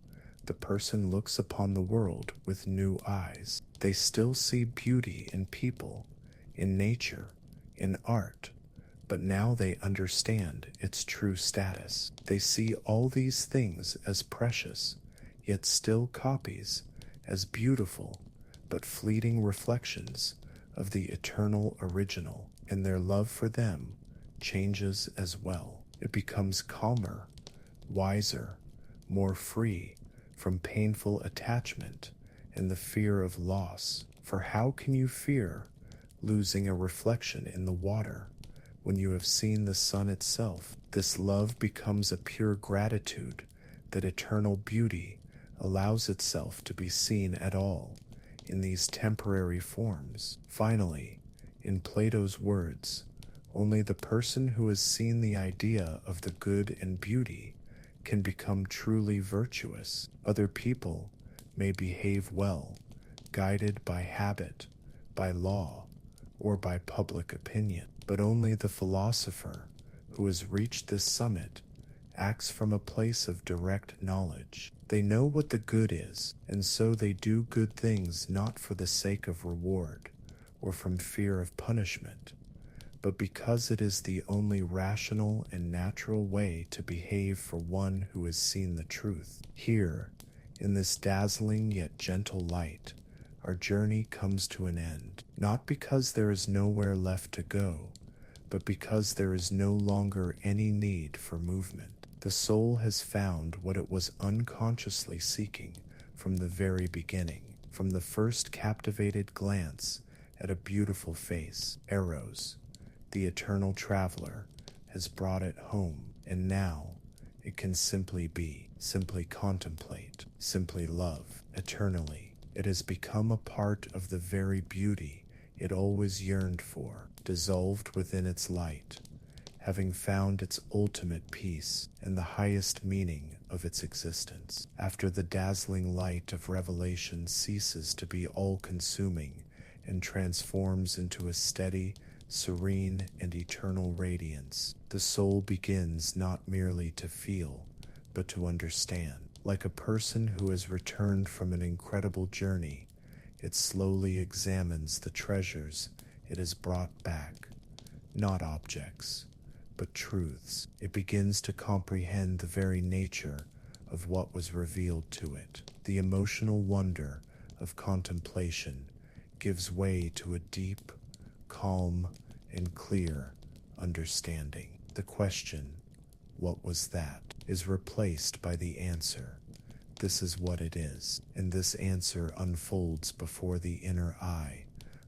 A: the person looks upon the world with new eyes. They still see beauty in people, in nature, in art, but now they understand its true status. They see all these things as precious, yet still copies, as beautiful, but fleeting reflections of the eternal original, and their love for them changes as well. It becomes calmer, wiser, more free from painful attachment and the fear of loss. For how can you fear losing a reflection in the water when you have seen the sun itself? This love becomes a pure gratitude that eternal beauty allows itself to be seen at all in these temporary forms. Finally, in Plato's words, only the person who has seen the idea of the good and beauty can become truly virtuous. Other people may behave well, guided by habit, by law, or by public opinion, but only the philosopher who has reached this summit acts from a place of direct knowledge. They know what the good is, and so they do good things not for the sake of reward or from fear of punishment, but because it is the only rational and natural way to behave for one who has seen the truth. Here, in this dazzling yet gentle light, our journey comes to an end, not because there is nowhere left to go, but because there is no longer any need for movement. The soul has found what it was unconsciously seeking from the very beginning. From the first captivated glance at a beautiful face, Eros, the eternal traveler, has brought it home, and now it can simply be, simply contemplate, simply love eternally. It has become a part of the very beauty it always yearned for, dissolved within its light, having found its ultimate peace and the highest meaning of its existence. After the dazzling light of revelation ceases to be all-consuming and transforms into a steady, serene, and eternal radiance, the soul begins not merely to feel, but to understand. Like a person who has returned from an incredible journey, it slowly examines the treasures it has brought back, not objects, but truths. It begins to comprehend the very nature of what was revealed to it. The emotional wonder of contemplation gives way to a deep, calm, and clear understanding. The question, "What was that?" is replaced by the answer, "This is what it is." And this answer unfolds before the inner eye,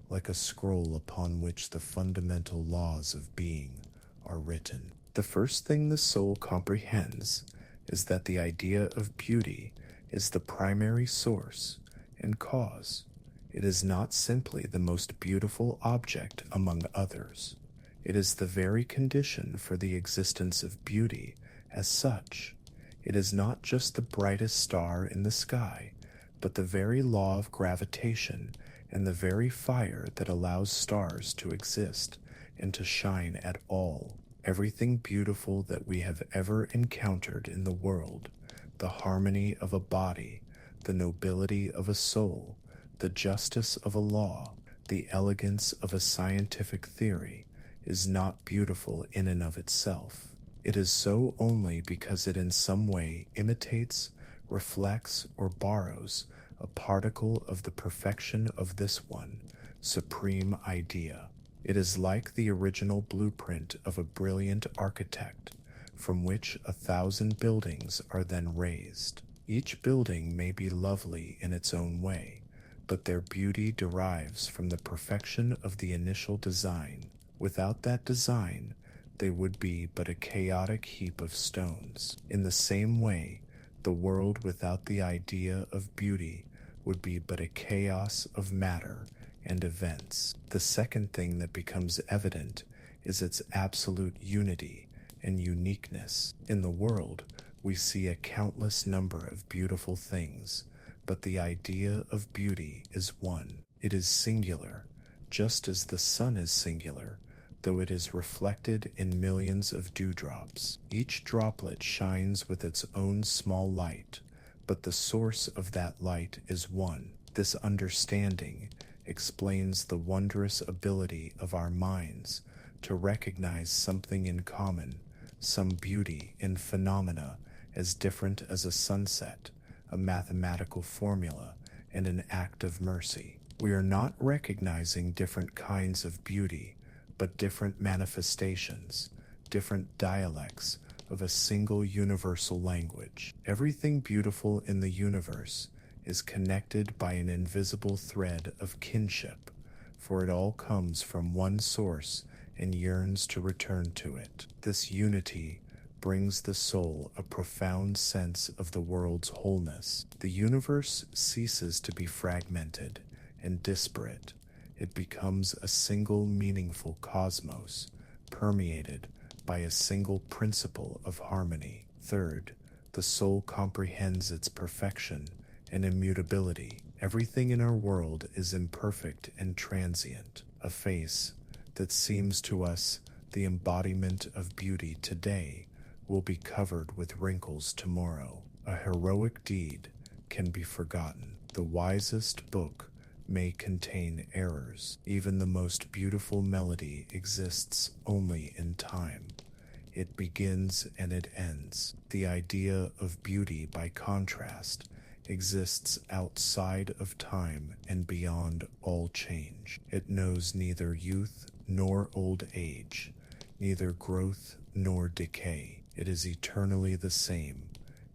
A: like a scroll upon which the fundamental laws of being are written. The first thing the soul comprehends is that the idea of beauty is the primary source and cause. It is not simply the most beautiful object among others. It is the very condition for the existence of beauty as such. It is not just the brightest star in the sky, but the very law of gravitation and the very fire that allows stars to exist and to shine at all. Everything beautiful that we have ever encountered in the world, the harmony of a body, the nobility of a soul, the justice of a law, the elegance of a scientific theory, is not beautiful in and of itself. It is so only because it in some way imitates, reflects, or borrows a particle of the perfection of this one supreme idea. It is like the original blueprint of a brilliant architect, from which 1,000 buildings are then raised. Each building may be lovely in its own way, but their beauty derives from the perfection of the initial design. Without that design, they would be but a chaotic heap of stones. In the same way, the world without the idea of beauty would be but a chaos of matter and events. The second thing that becomes evident is its absolute unity and uniqueness. In the world, we see a countless number of beautiful things, but the idea of beauty is one. It is singular, just as the sun is singular, though it is reflected in millions of dewdrops. Each droplet shines with its own small light, but the source of that light is one. This understanding explains the wondrous ability of our minds to recognize something in common, some beauty in phenomena as different as a sunset, a mathematical formula, and an act of mercy. We are not recognizing different kinds of beauty, but different manifestations, different dialects of a single universal language. Everything beautiful in the universe is connected by an invisible thread of kinship, for it all comes from one source and yearns to return to it. This unity brings the soul a profound sense of the world's wholeness. The universe ceases to be fragmented and disparate. It becomes a single meaningful cosmos, permeated by a single principle of harmony. Third, the soul comprehends its perfection and immutability. Everything in our world is imperfect and transient. A face that seems to us the embodiment of beauty today will be covered with wrinkles tomorrow. A heroic deed can be forgotten. The wisest book may contain errors. Even the most beautiful melody exists only in time. It begins and it ends. The idea of beauty, by contrast, exists outside of time and beyond all change. It knows neither youth nor old age, neither growth nor decay. It is eternally the same,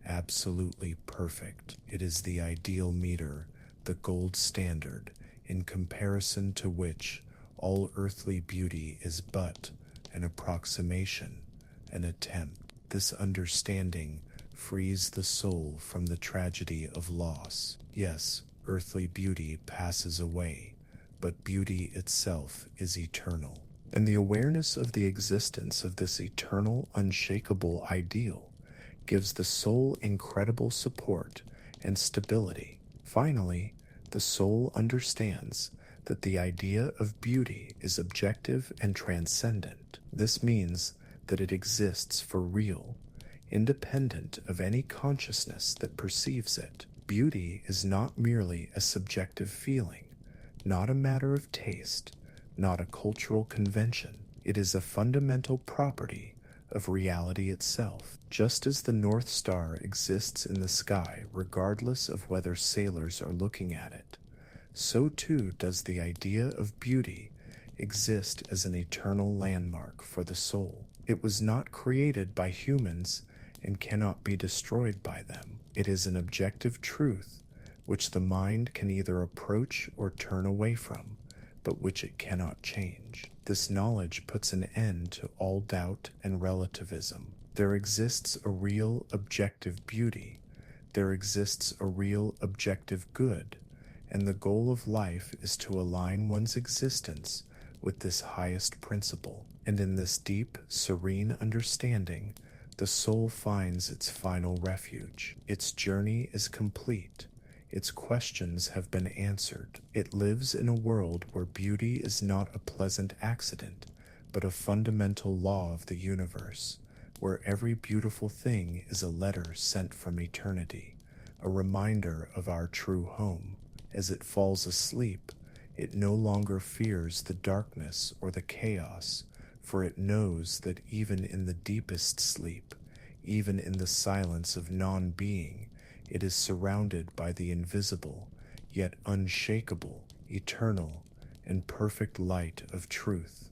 A: absolutely perfect. It is the ideal meter, the gold standard, in comparison to which all earthly beauty is but an approximation, an attempt. This understanding frees the soul from the tragedy of loss. Yes, earthly beauty passes away, but beauty itself is eternal. And the awareness of the existence of this eternal, unshakable ideal gives the soul incredible support and stability. Finally, the soul understands that the idea of beauty is objective and transcendent. This means that it exists for real, independent of any consciousness that perceives it. Beauty is not merely a subjective feeling, not a matter of taste, not a cultural convention. It is a fundamental property of reality itself. Just as the North Star exists in the sky regardless of whether sailors are looking at it, so too does the idea of beauty exist as an eternal landmark for the soul. It was not created by humans and cannot be destroyed by them. It is an objective truth which the mind can either approach or turn away from, but which it cannot change. This knowledge puts an end to all doubt and relativism. There exists a real objective beauty. There exists a real objective good, and the goal of life is to align one's existence with this highest principle. And in this deep, serene understanding, the soul finds its final refuge. Its journey is complete. Its questions have been answered. It lives in a world where beauty is not a pleasant accident, but a fundamental law of the universe, where every beautiful thing is a letter sent from eternity, a reminder of our true home. As it falls asleep, it no longer fears the darkness or the chaos, for it knows that even in the deepest sleep, even in the silence of non-being, it is surrounded by the invisible, yet unshakable, eternal, and perfect light of truth.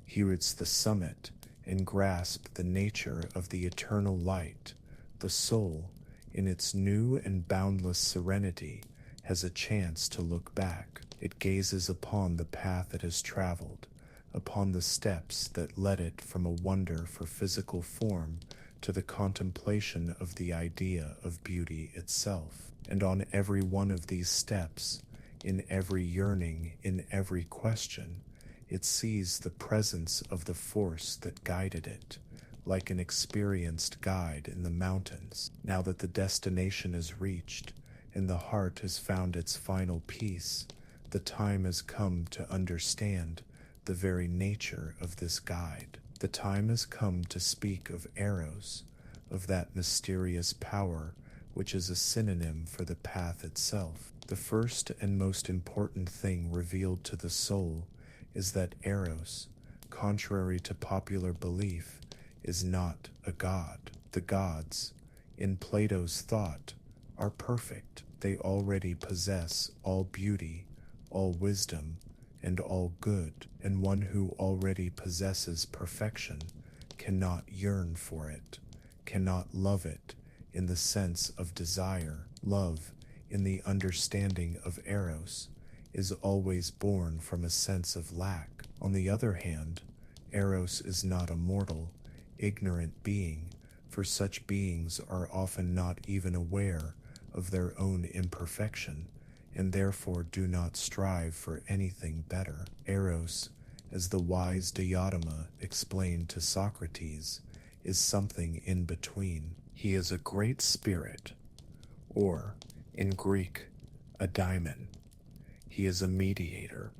A: He reaches the summit and grasps the nature of the eternal light. The soul, in its new and boundless serenity, has a chance to look back. It gazes upon the path it has traveled, upon the steps that led it from a wonder for physical form to the contemplation of the idea of beauty itself. And on every one of these steps, in every yearning, in every question, it sees the presence of the force that guided it, like an experienced guide in the mountains. Now that the destination is reached, and the heart has found its final peace, the time has come to understand the very nature of this guide. The time has come to speak of Eros, of that mysterious power which is a synonym for the path itself. The first and most important thing revealed to the soul is that Eros, contrary to popular belief, is not a god. The gods, in Plato's thought, are perfect. They already possess all beauty, all wisdom, and all good, and one who already possesses perfection cannot yearn for it, cannot love it in the sense of desire. Love, in the understanding of Eros, is always born from a sense of lack. On the other hand, Eros is not a mortal, ignorant being, for such beings are often not even aware of their own imperfection, and therefore do not strive for anything better. Eros, as the wise Diotima explained to Socrates, is something in between. He is a great spirit, or, in Greek, a daimon. He is a mediator,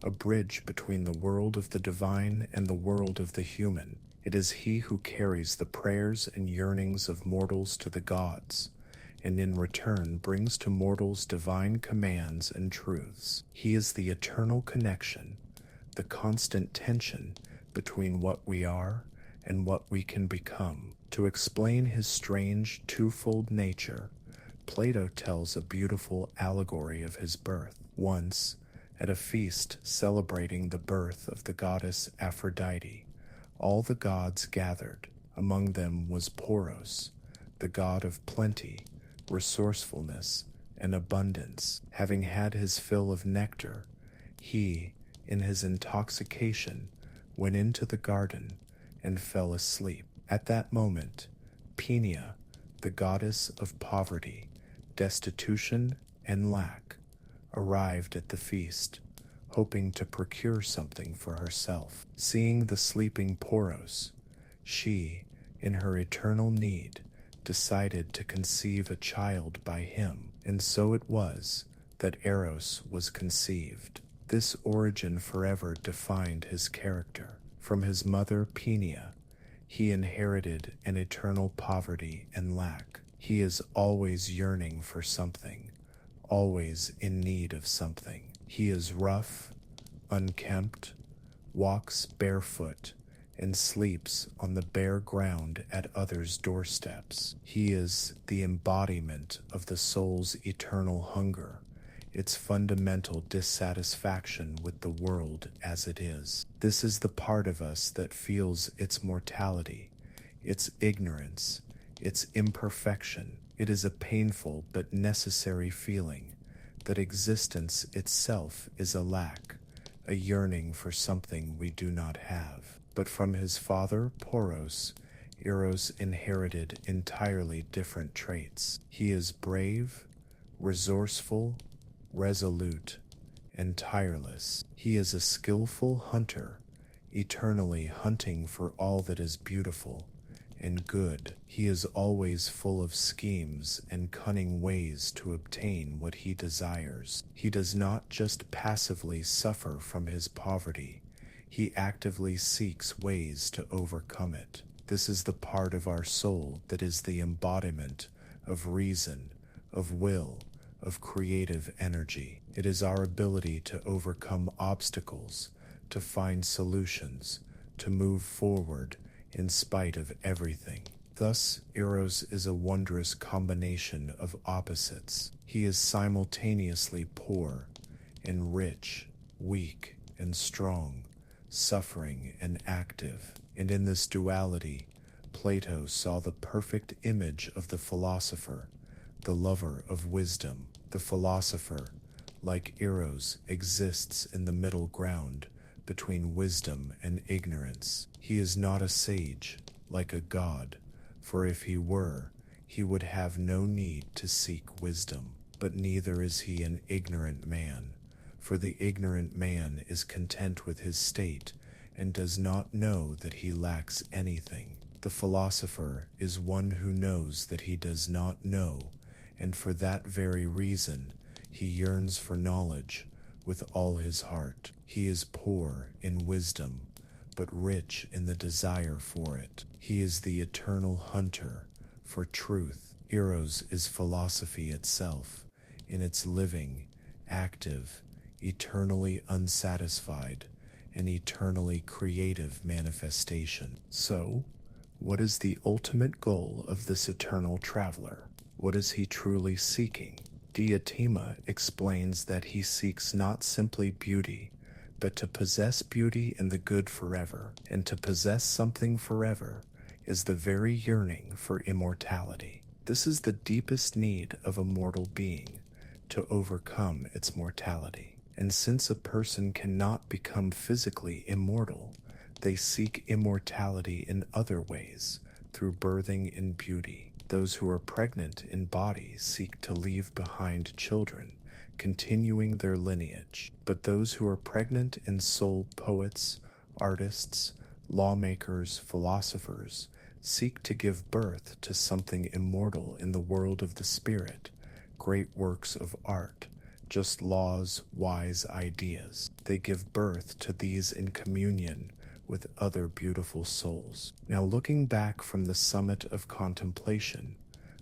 A: a bridge between the world of the divine and the world of the human. It is he who carries the prayers and yearnings of mortals to the gods, and in return brings to mortals divine commands and truths. He is the eternal connection, the constant tension between what we are and what we can become. To explain his strange twofold nature, Plato tells a beautiful allegory of his birth. Once, at a feast celebrating the birth of the goddess Aphrodite, all the gods gathered. Among them was Poros, the god of plenty, resourcefulness, and abundance. Having had his fill of nectar, he, in his intoxication, went into the garden and fell asleep. At that moment, Peenia, the goddess of poverty, destitution, and lack, arrived at the feast, hoping to procure something for herself. Seeing the sleeping Poros, she, in her eternal need, decided to conceive a child by him, and so it was that Eros was conceived. This origin forever defined his character. From his mother Peenia, he inherited an eternal poverty and lack. He is always yearning for something, always in need of something. He is rough, unkempt, walks barefoot, and sleeps on the bare ground at others' doorsteps. He is the embodiment of the soul's eternal hunger, its fundamental dissatisfaction with the world as it is. This is the part of us that feels its mortality, its ignorance, its imperfection. It is a painful but necessary feeling that existence itself is a lack, a yearning for something we do not have. But from his father, Poros, Eros inherited entirely different traits. He is brave, resourceful, resolute, and tireless. He is a skillful hunter, eternally hunting for all that is beautiful and good. He is always full of schemes and cunning ways to obtain what he desires. He does not just passively suffer from his poverty, he actively seeks ways to overcome it. This is the part of our soul that is the embodiment of reason, of will, of creative energy. It is our ability to overcome obstacles, to find solutions, to move forward in spite of everything. Thus, Eros is a wondrous combination of opposites. He is simultaneously poor and rich, weak and strong, suffering and active. And in this duality, Plato saw the perfect image of the philosopher, the lover of wisdom. The philosopher, like Eros, exists in the middle ground between wisdom and ignorance. He is not a sage, like a god, for if he were, he would have no need to seek wisdom. But neither is he an ignorant man, for the ignorant man is content with his state and does not know that he lacks anything. The philosopher is one who knows that he does not know, and for that very reason he yearns for knowledge with all his heart. He is poor in wisdom, but rich in the desire for it. He is the eternal hunter for truth. Eros is philosophy itself, in its living, active, eternally unsatisfied, and eternally creative manifestation. So, what is the ultimate goal of this eternal traveler? What is he truly seeking? Diotima explains that he seeks not simply beauty, but to possess beauty and the good forever, and to possess something forever is the very yearning for immortality. This is the deepest need of a mortal being, to overcome its mortality. And since a person cannot become physically immortal, they seek immortality in other ways, through birthing in beauty. Those who are pregnant in body seek to leave behind children, continuing their lineage. But those who are pregnant in soul, poets, artists, lawmakers, philosophers, seek to give birth to something immortal in the world of the spirit, great works of art, just laws, wise ideas. They give birth to these in communion with other beautiful souls. Now, looking back from the summit of contemplation,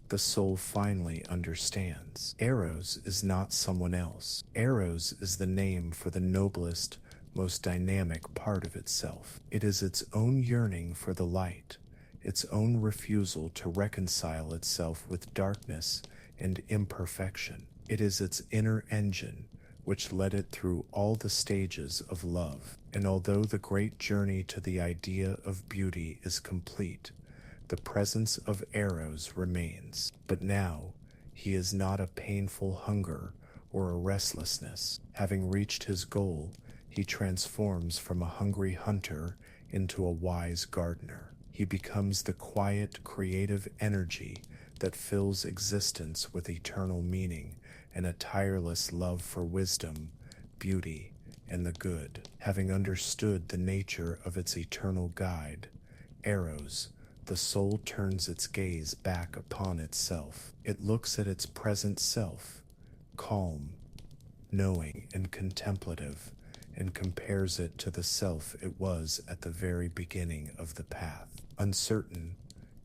A: the soul finally understands. Eros is not someone else. Eros is the name for the noblest, most dynamic part of itself. It is its own yearning for the light, its own refusal to reconcile itself with darkness and imperfection. It is its inner engine, which led it through all the stages of love. And although the great journey to the idea of beauty is complete, the presence of Eros remains. But now, he is not a painful hunger or a restlessness. Having reached his goal, he transforms from a hungry hunter into a wise gardener. He becomes the quiet, creative energy that fills existence with eternal meaning and a tireless love for wisdom, beauty, and the good. Having understood the nature of its eternal guide, Eros, the soul turns its gaze back upon itself. It looks at its present self, calm, knowing, and contemplative, and compares it to the self it was at the very beginning of the path. Uncertain,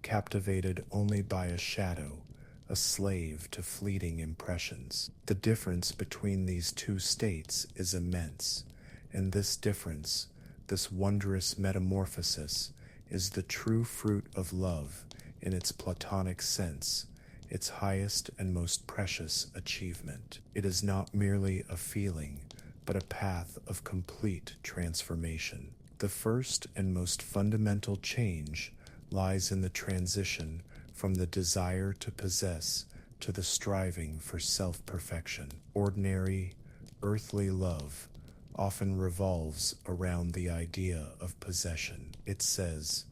A: captivated only by a shadow, a slave to fleeting impressions. The difference between these two states is immense, and this difference, this wondrous metamorphosis, is the true fruit of love in its Platonic sense, its highest and most precious achievement. It is not merely a feeling, but a path of complete transformation. The first and most fundamental change lies in the transition from the desire to possess to the striving for self-perfection. Ordinary, earthly love often revolves around the idea of possession. It says,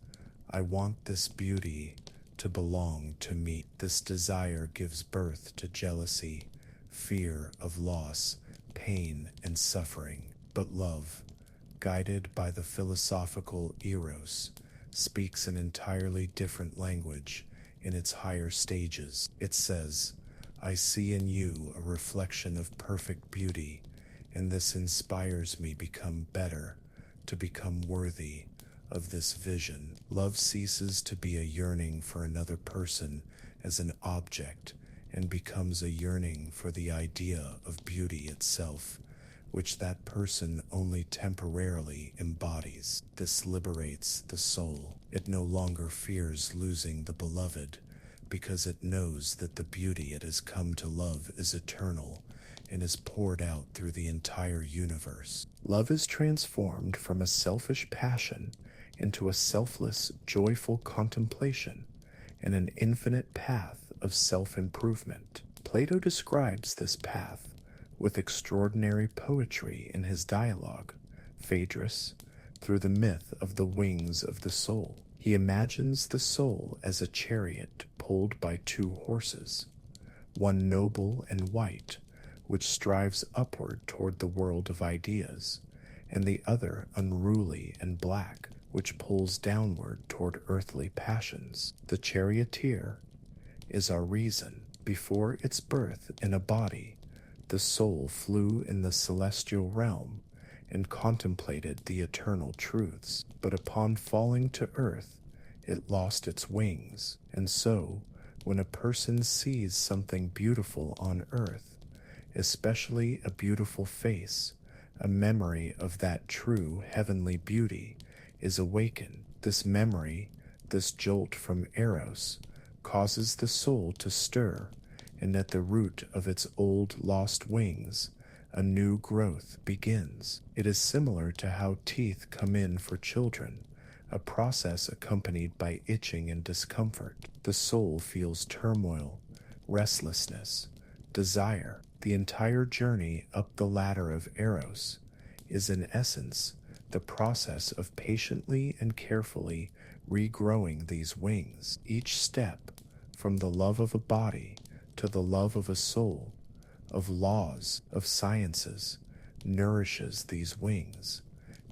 A: "I want this beauty to belong to me." This desire gives birth to jealousy, fear of loss, pain, and suffering. But love, guided by the philosophical Eros, speaks an entirely different language in its higher stages. It says, "I see in you a reflection of perfect beauty, and this inspires me become better, to become worthy of this vision." Love ceases to be a yearning for another person as an object and becomes a yearning for the idea of beauty itself, which that person only temporarily embodies. This liberates the soul. It no longer fears losing the beloved, because it knows that the beauty it has come to love is eternal and is poured out through the entire universe. Love is transformed from a selfish passion into a selfless, joyful contemplation and an infinite path of self-improvement. Plato describes this path with extraordinary poetry in his dialogue, Phaedrus, through the myth of the wings of the soul. He imagines the soul as a chariot pulled by two horses, one noble and white, which strives upward toward the world of ideas, and the other unruly and black, which pulls downward toward earthly passions. The charioteer is our reason. Before its birth in a body, the soul flew in the celestial realm and contemplated the eternal truths. But upon falling to earth, it lost its wings. And so, when a person sees something beautiful on earth, especially a beautiful face, a memory of that true heavenly beauty is awakened. This memory, this jolt from Eros, causes the soul to stir, and at the root of its old lost wings, a new growth begins. It is similar to how teeth come in for children, a process accompanied by itching and discomfort. The soul feels turmoil, restlessness, desire. The entire journey up the ladder of Eros is in essence the process of patiently and carefully regrowing these wings. Each step, from the love of a body to the love of a soul, of laws, of sciences, nourishes these wings,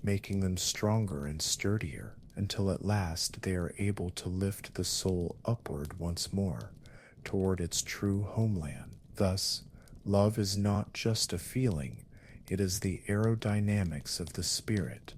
A: making them stronger and sturdier, until at last they are able to lift the soul upward once more, toward its true homeland. Thus, love is not just a feeling, it is the aerodynamics of the spirit,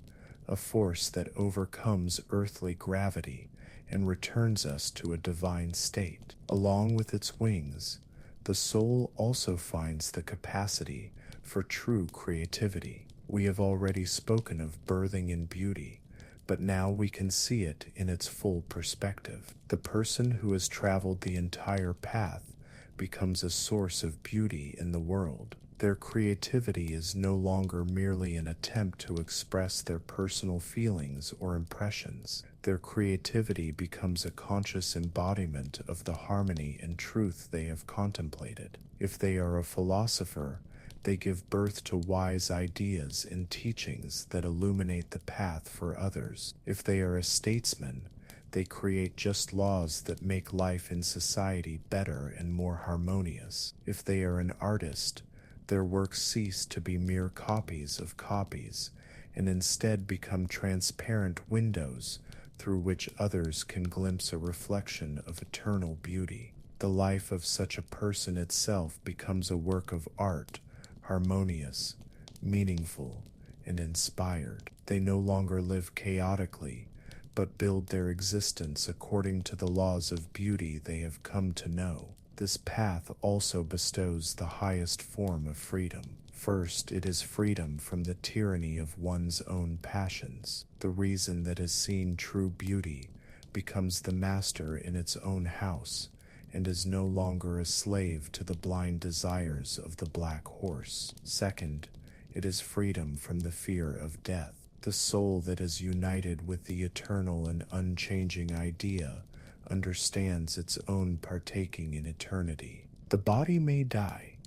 A: a force that overcomes earthly gravity and returns us to a divine state. Along with its wings, the soul also finds the capacity for true creativity. We have already spoken of birthing in beauty, but now we can see it in its full perspective. The person who has traveled the entire path becomes a source of beauty in the world. Their creativity is no longer merely an attempt to express their personal feelings or impressions. Their creativity becomes a conscious embodiment of the harmony and truth they have contemplated. If they are a philosopher, they give birth to wise ideas and teachings that illuminate the path for others. If they are a statesman, they create just laws that make life in society better and more harmonious. If they are an artist, their works cease to be mere copies of copies, and instead become transparent windows through which others can glimpse a reflection of eternal beauty. The life of such a person itself becomes a work of art, harmonious, meaningful, and inspired. They no longer live chaotically, but build their existence according to the laws of beauty they have come to know. This path also bestows the highest form of freedom. First, it is freedom from the tyranny of one's own passions. The reason that has seen true beauty becomes the master in its own house, and is no longer a slave to the blind desires of the black horse. Second, it is freedom from the fear of death. The soul that is united with the eternal and unchanging idea understands its own partaking in eternity. The body may die,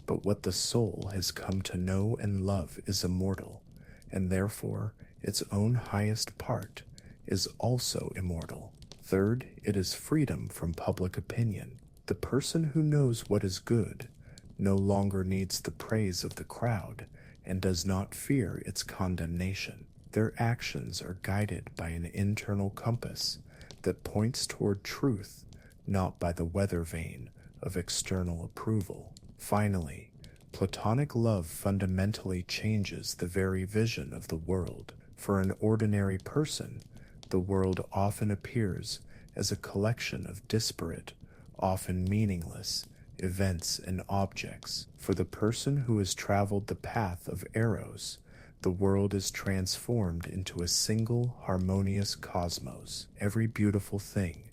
A: but what the soul has come to know and love is immortal, and therefore its own highest part is also immortal. Third, it is freedom from public opinion. The person who knows what is good no longer needs the praise of the crowd and does not fear its condemnation. Their actions are guided by an internal compass that points toward truth, not by the weather vane of external approval. Finally, Platonic love fundamentally changes the very vision of the world. For an ordinary person, the world often appears as a collection of disparate, often meaningless, events and objects. For the person who has traveled the path of Eros, the world is transformed into a single harmonious cosmos. Every beautiful thing,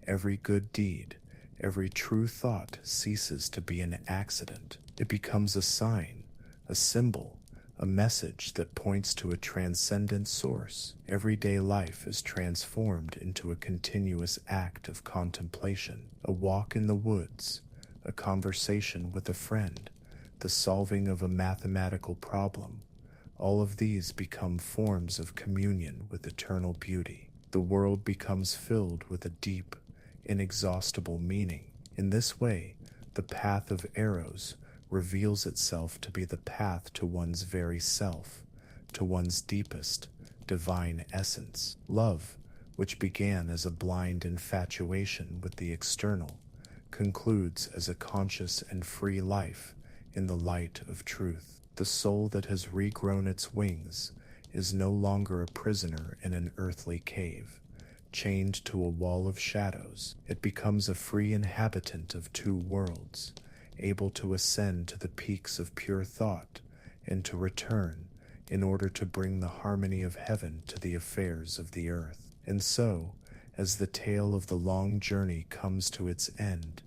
A: every good deed, every true thought ceases to be an accident. It becomes a sign, a symbol, a message that points to a transcendent source. Everyday life is transformed into a continuous act of contemplation, a walk in the woods, a conversation with a friend, the solving of a mathematical problem. All of these become forms of communion with eternal beauty. The world becomes filled with a deep, inexhaustible meaning. In this way, the path of Eros reveals itself to be the path to one's very self, to one's deepest, divine essence. Love, which began as a blind infatuation with the external, concludes as a conscious and free life in the light of truth. The soul that has regrown its wings is no longer a prisoner in an earthly cave, chained to a wall of shadows. It becomes a free inhabitant of two worlds, able to ascend to the peaks of pure thought and to return in order to bring the harmony of heaven to the affairs of the earth. And so, as the tale of the long journey comes to its end,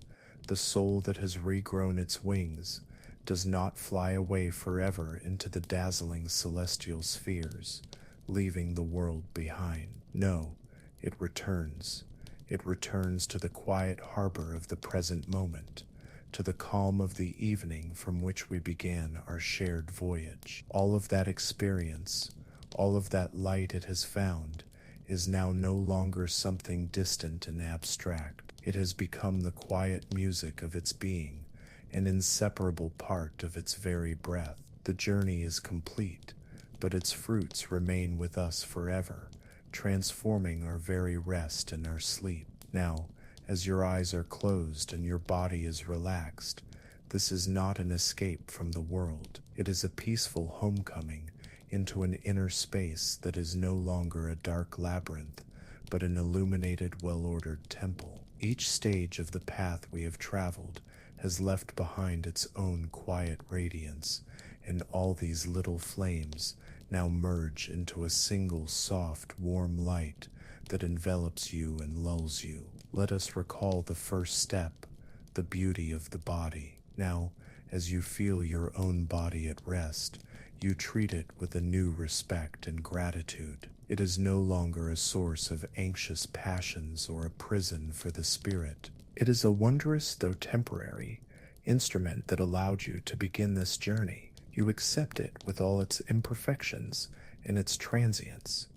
A: the soul that has regrown its wings does not fly away forever into the dazzling celestial spheres, leaving the world behind. No, it returns. It returns to the quiet harbor of the present moment, to the calm of the evening from which we began our shared voyage. All of that experience, all of that light it has found, is now no longer something distant and abstract. It has become the quiet music of its being, an inseparable part of its very breath. The journey is complete, but its fruits remain with us forever, transforming our very rest and our sleep. Now, as your eyes are closed and your body is relaxed, this is not an escape from the world. It is a peaceful homecoming into an inner space that is no longer a dark labyrinth, but an illuminated, well-ordered temple. Each stage of the path we have traveled has left behind its own quiet radiance, and all these little flames now merge into a single soft, warm light that envelops you and lulls you. Let us recall the first step, the beauty of the body. Now, as you feel your own body at rest, you treat it with a new respect and gratitude. It is no longer a source of anxious passions or a prison for the spirit. It is a wondrous, though temporary, instrument that allowed you to begin this journey. You accept it with all its imperfections and its transience,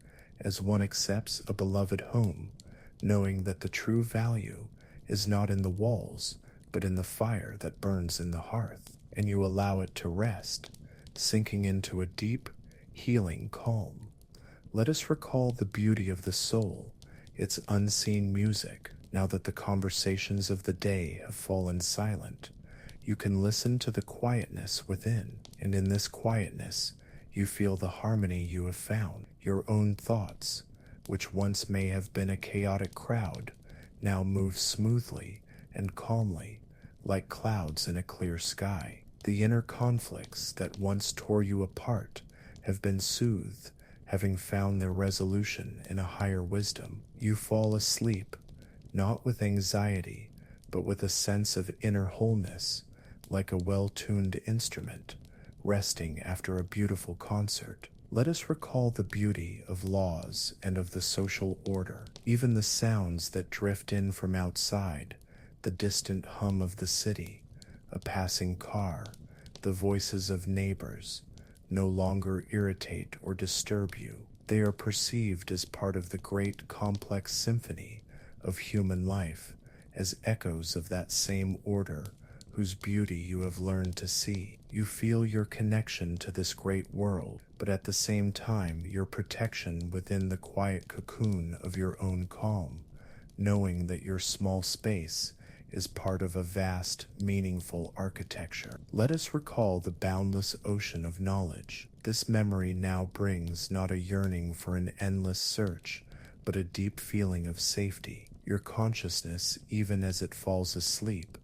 A: as one accepts a beloved home, knowing that the true value is not in the walls, but in the fire that burns in the hearth. And you allow it to rest, sinking into a deep, healing calm. Let us recall the beauty of the soul, its unseen music. Now that the conversations of the day have fallen silent, you can listen to the quietness within, and in this quietness, you feel the harmony you have found. Your own thoughts, which once may have been a chaotic crowd, now move smoothly and calmly, like clouds in a clear sky. The inner conflicts that once tore you apart have been soothed, having found their resolution in a higher wisdom. You fall asleep, not with anxiety, but with a sense of inner wholeness, like a well-tuned instrument, resting after a beautiful concert. Let us recall the beauty of laws and of the social order, even the sounds that drift in from outside, the distant hum of the city, a passing car, the voices of neighbors, no longer irritate or disturb you. They are perceived as part of the great complex symphony of human life, as echoes of that same order whose beauty you have learned to see. You feel your connection to this great world, but at the same time your protection within the quiet cocoon of your own calm, knowing that your small space is part of a vast, meaningful architecture. Let us recall the boundless ocean of knowledge. This memory now brings not a yearning for an endless search, but a deep feeling of safety. Your consciousness, even as it falls asleep,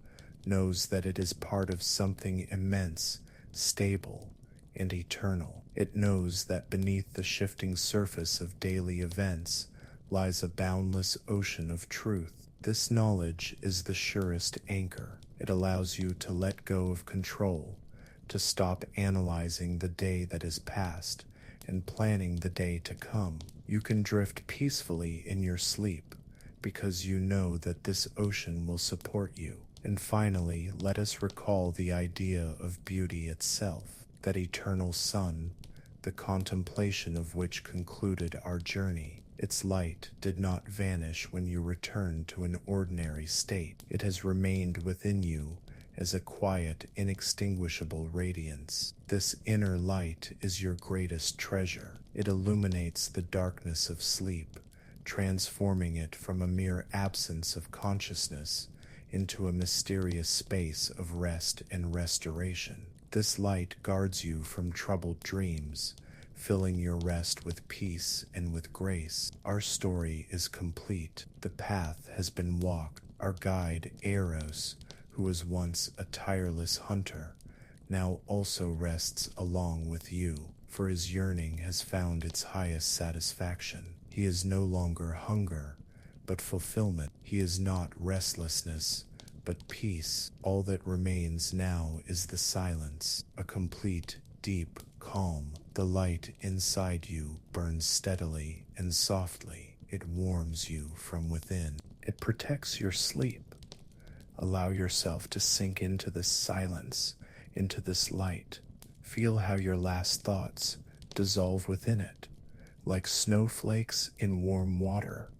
A: knows that it is part of something immense, stable, and eternal. It knows that beneath the shifting surface of daily events lies a boundless ocean of truth. This knowledge is the surest anchor. It allows you to let go of control, to stop analyzing the day that is past and planning the day to come. You can drift peacefully in your sleep because you know that this ocean will support you. And finally, let us recall the idea of beauty itself, that eternal sun, the contemplation of which concluded our journey. Its light did not vanish when you returned to an ordinary state. It has remained within you as a quiet, inextinguishable radiance. This inner light is your greatest treasure. It illuminates the darkness of sleep, transforming it from a mere absence of consciousness into a mysterious space of rest and restoration. This light guards you from troubled dreams, filling your rest with peace and with grace. Our story is complete. The path has been walked. Our guide, Eros, who was once a tireless hunter, now also rests along with you, for his yearning has found its highest satisfaction. He is no longer hunger, but fulfillment. He is not restlessness, but peace. All that remains now is the silence, a complete, deep calm. The light inside you burns steadily and softly. It warms you from within. It protects your sleep. Allow yourself to sink into this silence, into this light. Feel how your last thoughts dissolve within it, like snowflakes in warm water.